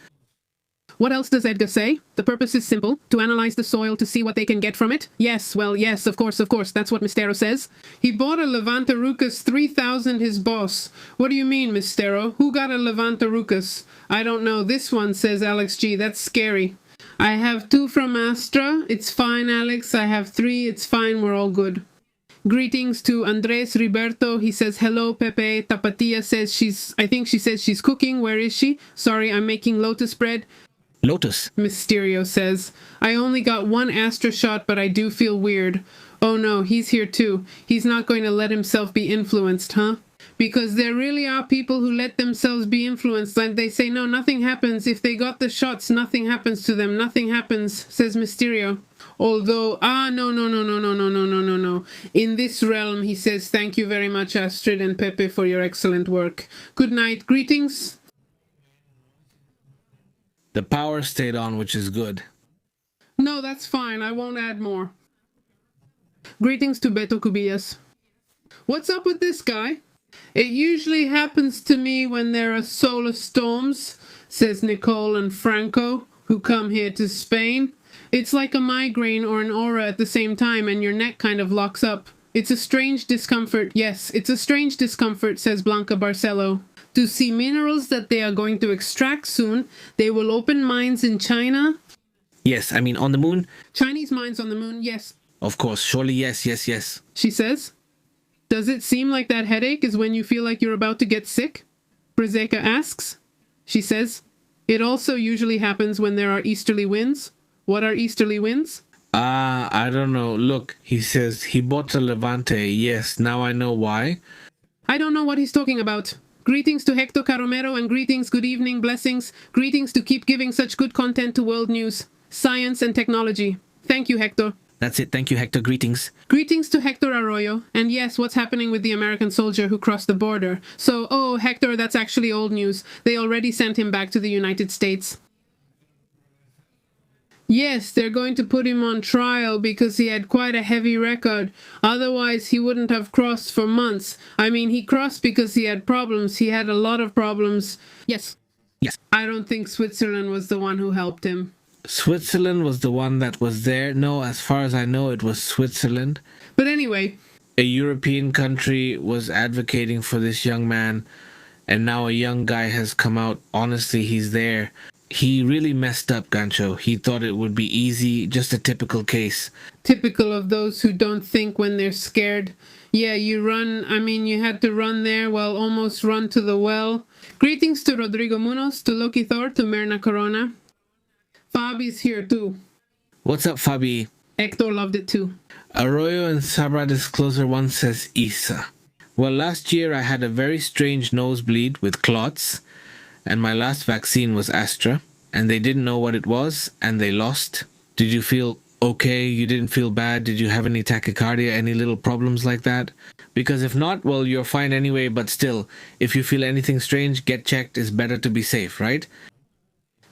[SPEAKER 2] What else does Edgar say? The purpose is simple, to analyze the soil to see what they can get from it? Yes, well, yes, of course, that's what Mistero says. He bought a Levantarucas 3000, his boss. What do you mean, Mistero? Who got a Levantarucas? I don't know, this one, says Alex G, that's scary. I have 2 from Astra, it's fine, Alex. I have 3, it's fine, we're all good. Greetings to Andres Riberto. He says, hello, Pepe. Tapatia says I think she says she's cooking. Where is she? Sorry, I'm making lotus bread.
[SPEAKER 1] Lotus.
[SPEAKER 2] Mysterio says, I only got 1 Astra shot, but I do feel weird. Oh no, he's here too. He's not going to let himself be influenced, huh? Because there really are people who let themselves be influenced. And they say, no, nothing happens. If they got the shots, nothing happens to them. Nothing happens, says Mysterio. Although, no. In this realm, he says, thank you very much, Astrid and Pepe, for your excellent work. Good night. Greetings.
[SPEAKER 1] The power stayed on, which is good.
[SPEAKER 2] No, that's fine. I won't add more. Greetings to Beto Cubillas. What's up with this guy? It usually happens to me when there are solar storms, says Nicole and Franco, who come here to Spain. It's like a migraine or an aura at the same time, and your neck kind of locks up. It's a strange discomfort. Yes, it's a strange discomfort, says Blanca Barcelo. To see minerals that they are going to extract soon, they will open mines in China.
[SPEAKER 1] Yes, I mean on the moon.
[SPEAKER 2] Chinese mines on the moon, yes.
[SPEAKER 1] Of course, surely yes.
[SPEAKER 2] She says. Does it seem like that headache is when you feel like you're about to get sick? Brizeka asks. She says, it also usually happens when there are easterly winds. What are easterly winds?
[SPEAKER 1] I don't know. Look, he says he bought a Levante. Yes, now I know why.
[SPEAKER 2] I don't know what he's talking about. Greetings to Hector Caromero and greetings, good evening, blessings. Greetings to keep giving such good content to world news, science and technology. Thank you, Hector.
[SPEAKER 1] That's it. Thank you, Hector. Greetings.
[SPEAKER 2] Greetings to Hector Arroyo. And yes, what's happening with the American soldier who crossed the border? So, oh, Hector, that's actually old news. They already sent him back to the United States. Yes, they're going to put him on trial because he had quite a heavy record. Otherwise, he wouldn't have crossed for months. I mean, he crossed because he had problems. He had a lot of problems. Yes. I don't think Switzerland was the one who helped him.
[SPEAKER 1] Switzerland was the one that was there. No, as far as I know, it was Switzerland.
[SPEAKER 2] But anyway.
[SPEAKER 1] A European country was advocating for this young man, and now a young guy has come out. Honestly, he's there. He really messed up, Gancho. He thought it would be easy, just a typical case.
[SPEAKER 2] Typical of those who don't think when they're scared. Yeah, you run, I mean, you had to run there, well, almost run to the well. Greetings to Rodrigo Munoz, to Loki Thor, to Merna Corona. Fabi's here too.
[SPEAKER 1] What's up, Fabi?
[SPEAKER 2] Hector loved it too.
[SPEAKER 1] Arroyo and Sabra Discloser 1 says Isa. Well, last year I had a very strange nosebleed with clots, and my last vaccine was Astra, and they didn't know what it was, and they lost. Did you feel okay? You didn't feel bad? Did you have any tachycardia, any little problems like that? Because if not, well, you're fine anyway, but still, if you feel anything strange, get checked. It's better to be safe, right?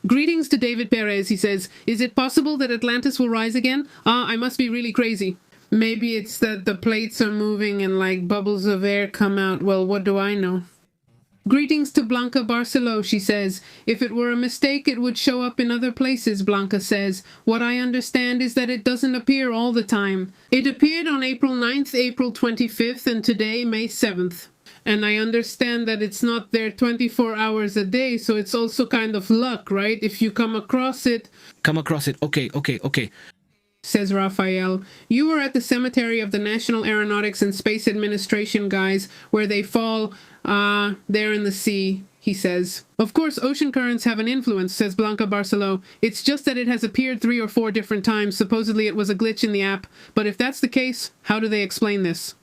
[SPEAKER 2] Greetings to David Perez, he says. Is it possible that Atlantis will rise again? I must be really crazy. Maybe it's that the plates are moving and like bubbles of air come out. Well, what do I know? Greetings to Blanca Barcelo, she says. If it were a mistake, it would show up in other places, Blanca says. What I understand is that it doesn't appear all the time. It appeared on April 9th, April 25th, and today, May 7th. And I understand that it's not there 24 hours a day, so it's also kind of luck, right? If you come across it.
[SPEAKER 1] Okay.
[SPEAKER 2] Says Raphael. You were at the cemetery of the National Aeronautics and Space Administration guys, where they fall, there in the sea, he says. Of course, ocean currents have an influence, says Blanca Barcelo. It's just that it has appeared 3 or 4 different times. Supposedly it was a glitch in the app. But if that's the case, how do they explain this?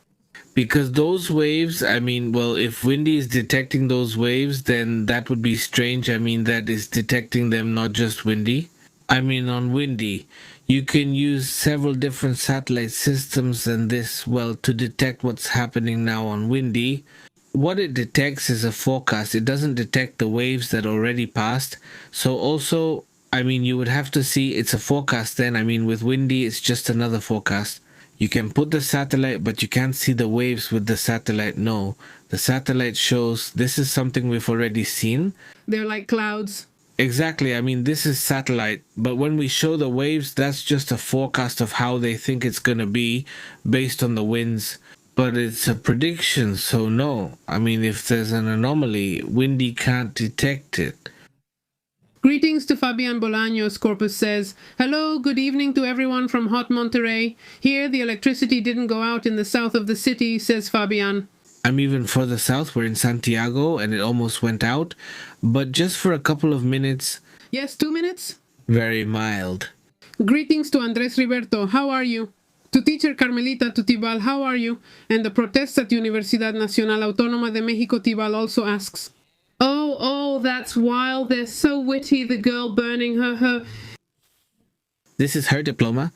[SPEAKER 1] Because those waves, I mean, well, if Windy is detecting those waves, then that would be strange. I mean, that is detecting them, not just Windy. I mean, on Windy, you can use several different satellite systems and this, well, to detect what's happening now on Windy. What it detects is a forecast. It doesn't detect the waves that already passed. So also, I mean, you would have to see it's a forecast then. I mean, with Windy, it's just another forecast. You can put the satellite, but you can't see the waves with the satellite. No, the satellite shows this is something we've already seen.
[SPEAKER 2] They're like clouds.
[SPEAKER 1] Exactly. I mean, this is satellite, but when we show the waves, that's just a forecast of how they think it's going to be based on the winds. But it's a prediction, so no. I mean, if there's an anomaly, Windy can't detect it.
[SPEAKER 2] Greetings to Fabian Bolaños, Corpus says. Hello, good evening to everyone from hot Monterrey. Here, the electricity didn't go out in the south of the city, says Fabian.
[SPEAKER 1] I'm even further south. We're in Santiago, and it almost went out. But just for a couple of minutes.
[SPEAKER 2] Yes, 2 minutes?
[SPEAKER 1] Very mild.
[SPEAKER 2] Greetings to Andrés Riberto. How are you? To teacher Carmelita Tutibal, how are you? And the protests at Universidad Nacional Autónoma de México Tibal also asks. Oh, that's wild. They're so witty, the girl burning her...
[SPEAKER 1] This is her diploma.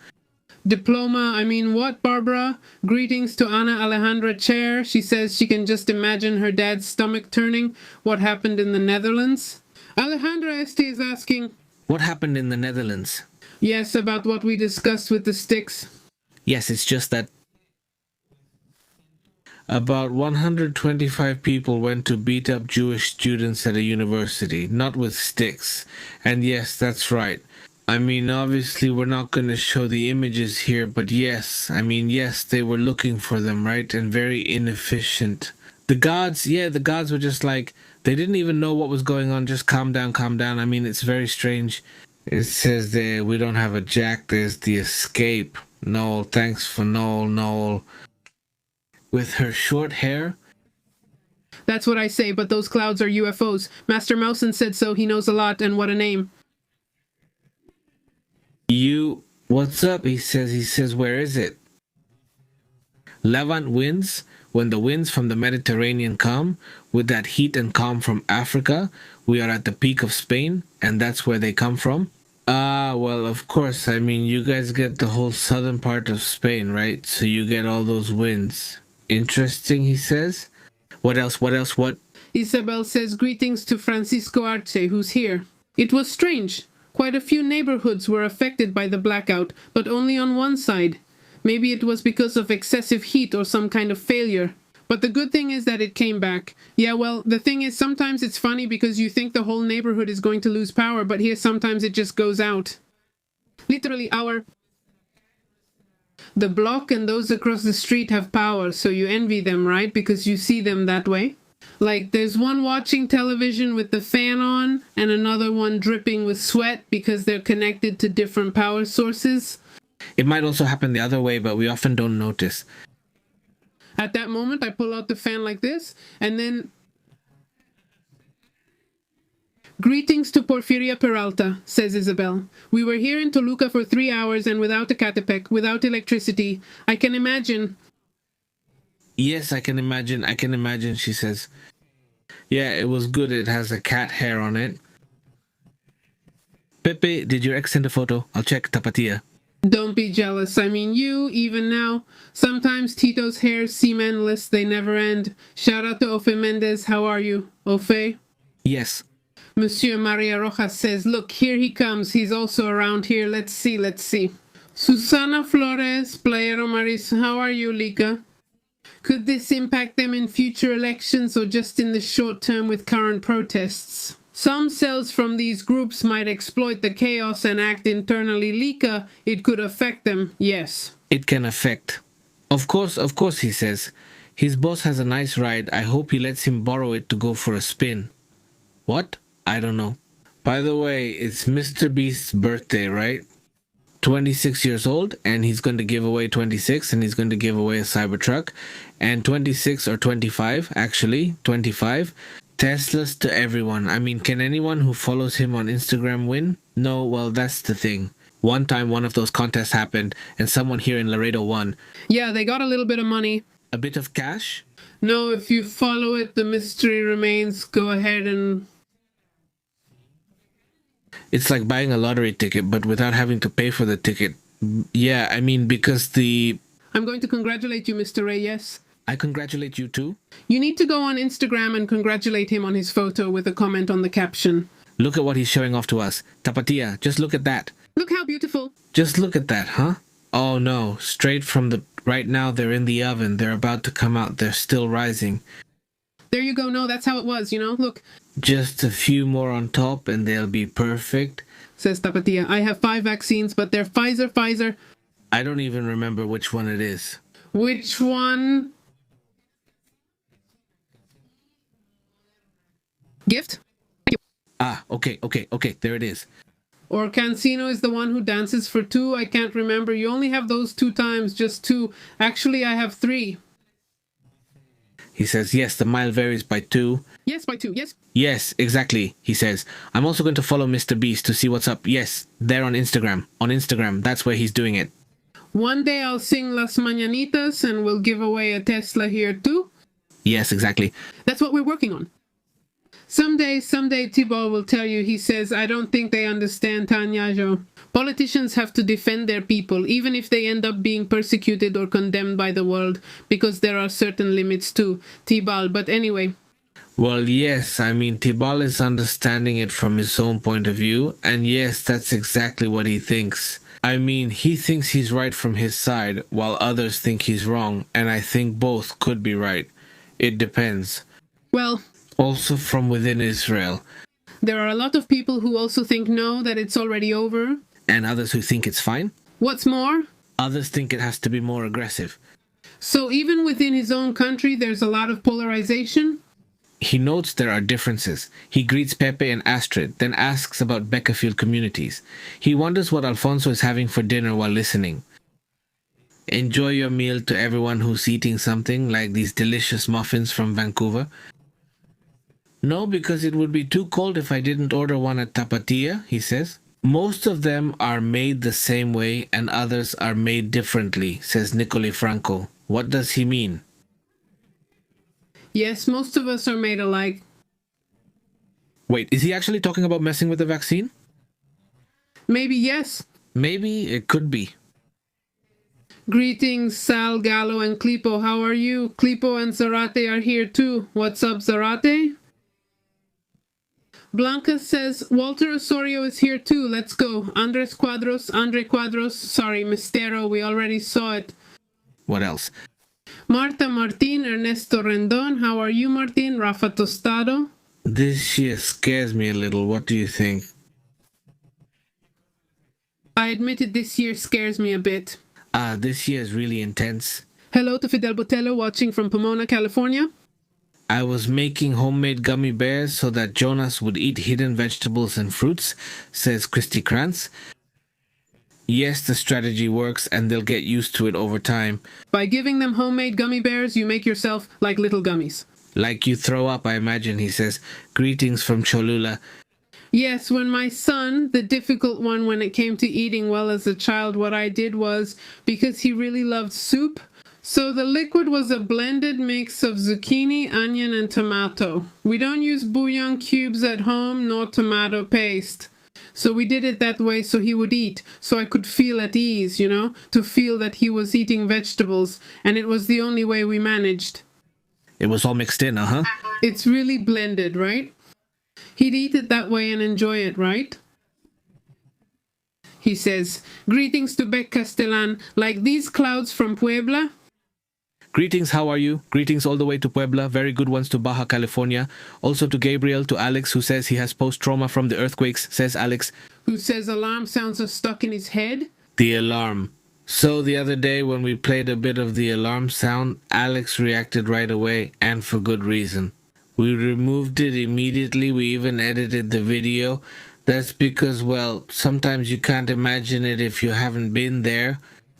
[SPEAKER 2] Diploma, I mean what, Barbara? Greetings to Ana Alejandra Chair. She says she can just imagine her dad's stomach turning. What happened in the Netherlands? Alejandra Este is asking...
[SPEAKER 1] What happened in the Netherlands?
[SPEAKER 2] Yes, about what we discussed with the sticks.
[SPEAKER 1] Yes, it's just that about 125 people went to beat up Jewish students at a university, not with sticks. And yes, that's right. I mean, obviously, we're not going to show the images here, but yes, I mean, yes, they were looking for them, right? And very inefficient. The gods were just like, they didn't even know what was going on. Just calm down, calm down. I mean, it's very strange. It says there, we don't have a jack, there's the escape. Noel, thanks for Noel. With her short hair?
[SPEAKER 2] That's what I say, but those clouds are UFOs. Master Mousen said so, he knows a lot, and what a name.
[SPEAKER 1] What's up? He says, where is it? Levant winds, when the winds from the Mediterranean come, with that heat and calm from Africa, we are at the peak of Spain, and that's where they come from. Well, of course, I mean, you guys get the whole southern part of Spain, right? So you get all those winds. Interesting, he says. What else? What?
[SPEAKER 2] Isabel says greetings to Francisco Arce, who's here. It was strange. Quite a few neighborhoods were affected by the blackout, but only on one side. Maybe it was because of excessive heat or some kind of failure. But the good thing is that it came back. Yeah, well, the thing is, sometimes it's funny because you think the whole neighborhood is going to lose power, but here sometimes it just goes out. Literally, the block and those across the street have power, so you envy them, right? Because you see them that way. Like, there's one watching television with the fan on, and another one dripping with sweat because they're connected to different power sources.
[SPEAKER 1] It might also happen the other way, but we often don't notice.
[SPEAKER 2] At that moment, I pull out the fan like this, and then... Greetings to Porfiria Peralta, says Isabel. We were here in Toluca for 3 hours and without a catepec, without electricity. I can imagine...
[SPEAKER 1] Yes, I can imagine, she says. Yeah, it was good. It has a cat hair on it. Pepe, did your ex send a photo? I'll check Tapatia.
[SPEAKER 2] Don't be jealous. I mean, you, even now. Sometimes Tito's hair's semen lists, they never end. Shout out to Ofe Mendez. How are you, Ofe?
[SPEAKER 1] Yes.
[SPEAKER 2] Monsieur Maria Rojas says, look, here he comes. He's also around here. Let's see. Susana Flores, Playero Maris. How are you, Lika? Could this impact them in future elections or just in the short term with current protests? Some cells from these groups might exploit the chaos and act internally. Lika, it could affect them, yes.
[SPEAKER 1] It can affect. Of course, he says. His boss has a nice ride. I hope he lets him borrow it to go for a spin. What? I don't know. By the way, it's Mr. Beast's birthday, right? 26 years old, and he's going to give away 26, and he's going to give away a Cybertruck, and 26 or 25, actually, 25 Teslas to everyone. I mean, can anyone who follows him on Instagram win? No, well, that's the thing. One time one of those contests happened, and someone here in Laredo won.
[SPEAKER 2] Yeah, they got a little bit of money.
[SPEAKER 1] A bit of cash?
[SPEAKER 2] No, if you follow it, the mystery remains. Go ahead and...
[SPEAKER 1] It's like buying a lottery ticket, but without having to pay for the ticket. Yeah, I mean, because
[SPEAKER 2] I'm going to congratulate you, Mr. Reyes.
[SPEAKER 1] I congratulate you too.
[SPEAKER 2] You need to go on Instagram and congratulate him on his photo with a comment on the caption.
[SPEAKER 1] Look at what he's showing off to us. Tapatia, just look at that.
[SPEAKER 2] Look how beautiful.
[SPEAKER 1] Just look at that, huh? Oh no, straight from the... Right now they're in the oven. They're about to come out. They're still rising.
[SPEAKER 2] There you go. No, that's how it was, you know? Look.
[SPEAKER 1] Just a few more on top and they'll be perfect.
[SPEAKER 2] Says Tapatia. I have 5 vaccines, but they're Pfizer.
[SPEAKER 1] I don't even remember which one it is.
[SPEAKER 2] Which one? Gift? Thank you.
[SPEAKER 1] Ah, okay. There it is.
[SPEAKER 2] Or Cancino is the one who dances for 2. I can't remember. You only have those 2 times, just 2. Actually, I have 3.
[SPEAKER 1] He says, yes, the mile varies by 2.
[SPEAKER 2] Yes, by 2, yes.
[SPEAKER 1] Yes, exactly, he says. I'm also going to follow Mr. Beast to see what's up. Yes, there on Instagram. On Instagram, that's where he's doing it.
[SPEAKER 2] One day I'll sing Las Mañanitas and we'll give away a Tesla here too.
[SPEAKER 1] Yes, exactly.
[SPEAKER 2] That's what we're working on. Someday Thibault will tell you, he says, I don't think they understand, Tanyajo. Politicians have to defend their people, even if they end up being persecuted or condemned by the world, because there are certain limits to Tibal. But anyway.
[SPEAKER 1] Well, yes, I mean, Tibal is understanding it from his own point of view, and yes, that's exactly what he thinks. I mean, he thinks he's right from his side, while others think he's wrong, and I think both could be right. It depends.
[SPEAKER 2] Well...
[SPEAKER 1] Also from within Israel.
[SPEAKER 2] There are a lot of people who also think no, that it's already over.
[SPEAKER 1] And others who think it's fine.
[SPEAKER 2] What's more?
[SPEAKER 1] Others think it has to be more aggressive.
[SPEAKER 2] So even within his own country, there's a lot of polarization?
[SPEAKER 1] He notes there are differences. He greets Pepe and Astrid, then asks about Beckerfield communities. He wonders what Alfonso is having for dinner while listening. Enjoy your meal to everyone who's eating something, like these delicious muffins from Vancouver. No, because it would be too cold if I didn't order one at Tapatia, he says. Most of them are made the same way and others are made differently, says Nicole Franco. What does he mean?
[SPEAKER 2] Yes, most of us are made alike.
[SPEAKER 1] Wait, is he actually talking about messing with the vaccine?
[SPEAKER 2] Maybe yes.
[SPEAKER 1] Maybe it could be.
[SPEAKER 2] Greetings, Sal, Gallo, and Clipo. How are you? Clipo and Zarate are here too. What's up, Zarate? Blanca says, Walter Osorio is here too. Let's go. Andre Cuadros. Sorry, Mistero. We already saw it.
[SPEAKER 1] What else?
[SPEAKER 2] Marta Martin, Ernesto Rendon. How are you, Martin? Rafa Tostado.
[SPEAKER 1] This year scares me a little. What do you think?
[SPEAKER 2] I admit it, this year scares me a bit.
[SPEAKER 1] This year is really intense.
[SPEAKER 2] Hello to Fidel Botello watching from Pomona, California.
[SPEAKER 1] I was making homemade gummy bears so that Jonas would eat hidden vegetables and fruits, says Christy Krantz. Yes, the strategy works and they'll get used to it over time.
[SPEAKER 2] By giving them homemade gummy bears, you make yourself like little gummies.
[SPEAKER 1] Like you throw up, I imagine, he says. Greetings from Cholula.
[SPEAKER 2] Yes, when my son, the difficult one when it came to eating well as a child, what I did was, because he really loved soup, so the liquid was a blended mix of zucchini, onion, and tomato. We don't use bouillon cubes at home, nor tomato paste. So we did it that way so he would eat, so I could feel at ease, you know, to feel that he was eating vegetables, and it was the only way we managed.
[SPEAKER 1] It was all mixed in, uh-huh.
[SPEAKER 2] It's really blended, right? He'd eat it that way and enjoy it, right? He says, greetings to Beck Castellan, like these clouds from Puebla.
[SPEAKER 1] Greetings, how are you? Greetings all the way to Puebla. Very good ones to Baja California. Also to Gabriel, to Alex, who says he has post-trauma from the earthquakes, says Alex.
[SPEAKER 2] Who says alarm sounds are stuck in his head?
[SPEAKER 1] The alarm. So the other day when we played a bit of the alarm sound, Alex reacted right away, and for good reason. We removed it immediately, we even edited the video. That's because, well, sometimes you can't imagine it if you haven't been there.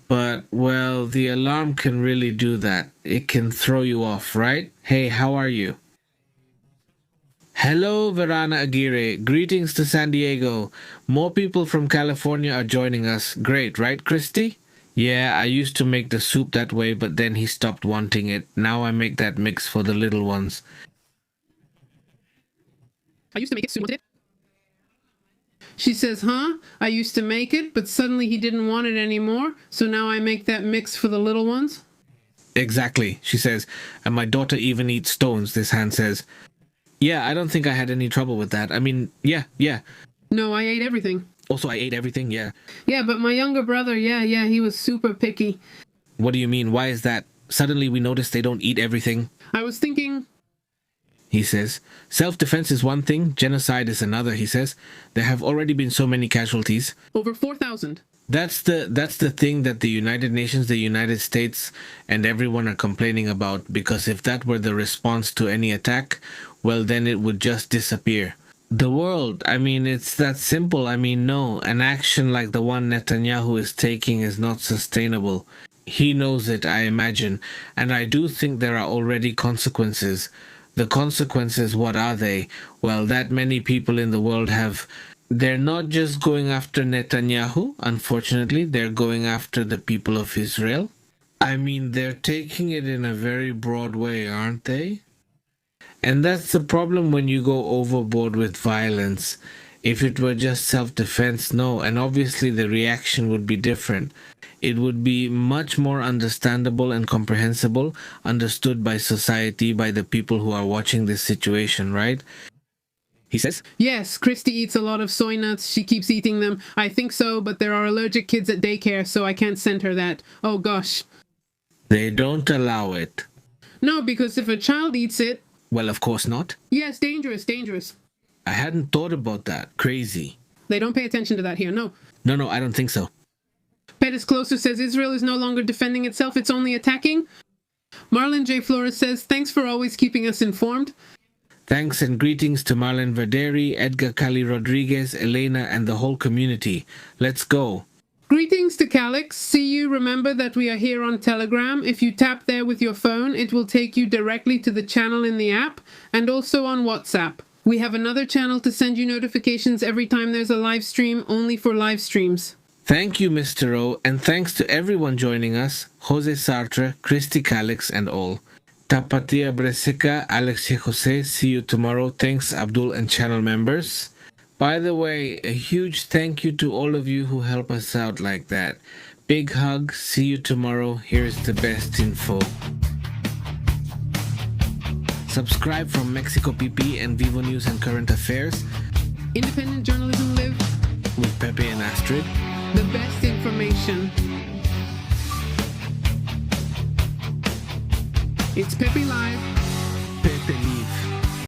[SPEAKER 1] But, well, the alarm can really do that. It can throw you off, right? Hey, how are you? Hello, Verana Aguirre. Greetings to San Diego. More people from California are joining us. Great, right, Christy? Yeah, I used to make the soup that way, but then he stopped wanting it. Now I make that mix for the little ones.
[SPEAKER 2] I used to make it soon, She says, huh? I used to make it, but suddenly he didn't want it anymore, so now I make that mix for the little ones?
[SPEAKER 1] Exactly, she says. And my daughter even eats stones, this hand says. Yeah, I don't think I had any trouble with that. I mean, yeah.
[SPEAKER 2] No, I ate everything.
[SPEAKER 1] Also, I ate everything, yeah.
[SPEAKER 2] Yeah, but my younger brother, he was super picky.
[SPEAKER 1] What do you mean? Why is that? Suddenly we notice they don't eat everything.
[SPEAKER 2] I was thinking...
[SPEAKER 1] He says, self-defense is one thing, genocide is another, he says. There have already been so many casualties.
[SPEAKER 2] Over 4,000.
[SPEAKER 1] That's the thing that the United Nations, the United States, and everyone are complaining about, because if that were the response to any attack, well, then it would just disappear. The world, I mean, it's that simple. I mean, no, an action like the one Netanyahu is taking is not sustainable. He knows it, I imagine, and I do think there are already consequences. The consequences, what are they? Well, that many people in the world have... They're not just going after Netanyahu, unfortunately, they're going after the people of Israel. I mean, they're taking it in a very broad way, aren't they? And that's the problem when you go overboard with violence. If it were just self-defense, no, and obviously the reaction would be different. It would be much more understandable and comprehensible, understood by society, by the people who are watching this situation, right? He says,
[SPEAKER 2] yes, Christy eats a lot of soy nuts. She keeps eating them. I think so, but there are allergic kids at daycare, so I can't send her that. Oh, gosh.
[SPEAKER 1] They don't allow it.
[SPEAKER 2] No, because if a child eats it...
[SPEAKER 1] Well, of course not.
[SPEAKER 2] Yes, dangerous.
[SPEAKER 1] I hadn't thought about that. Crazy.
[SPEAKER 2] They don't pay attention to that here, no.
[SPEAKER 1] No, I don't think so.
[SPEAKER 2] Pettis Closer says Israel is no longer defending itself, it's only attacking. Marlon J. Flores says, thanks for always keeping us informed.
[SPEAKER 1] Thanks and greetings to Marlon Verderi, Edgar Cali Rodriguez, Elena, and the whole community. Let's go.
[SPEAKER 2] Greetings to Calix. See you. Remember that we are here on Telegram. If you tap there with your phone, it will take you directly to the channel in the app and also on WhatsApp. We have another channel to send you notifications every time there's a live stream, only for live streams.
[SPEAKER 1] Thank you, Mr. O, and thanks to everyone joining us, Jose Sartre, Christy Calix, and all. Tapatia Bresica, Alex Jose, see you tomorrow. Thanks, Abdul and channel members. By the way, a huge thank you to all of you who help us out like that. Big hug, see you tomorrow. Here's the best info. Subscribe from Mexico PP and Vivo News and Current Affairs.
[SPEAKER 2] Independent journalism live
[SPEAKER 1] with Pepe and Astrid.
[SPEAKER 2] The best information. It's Pepe Live.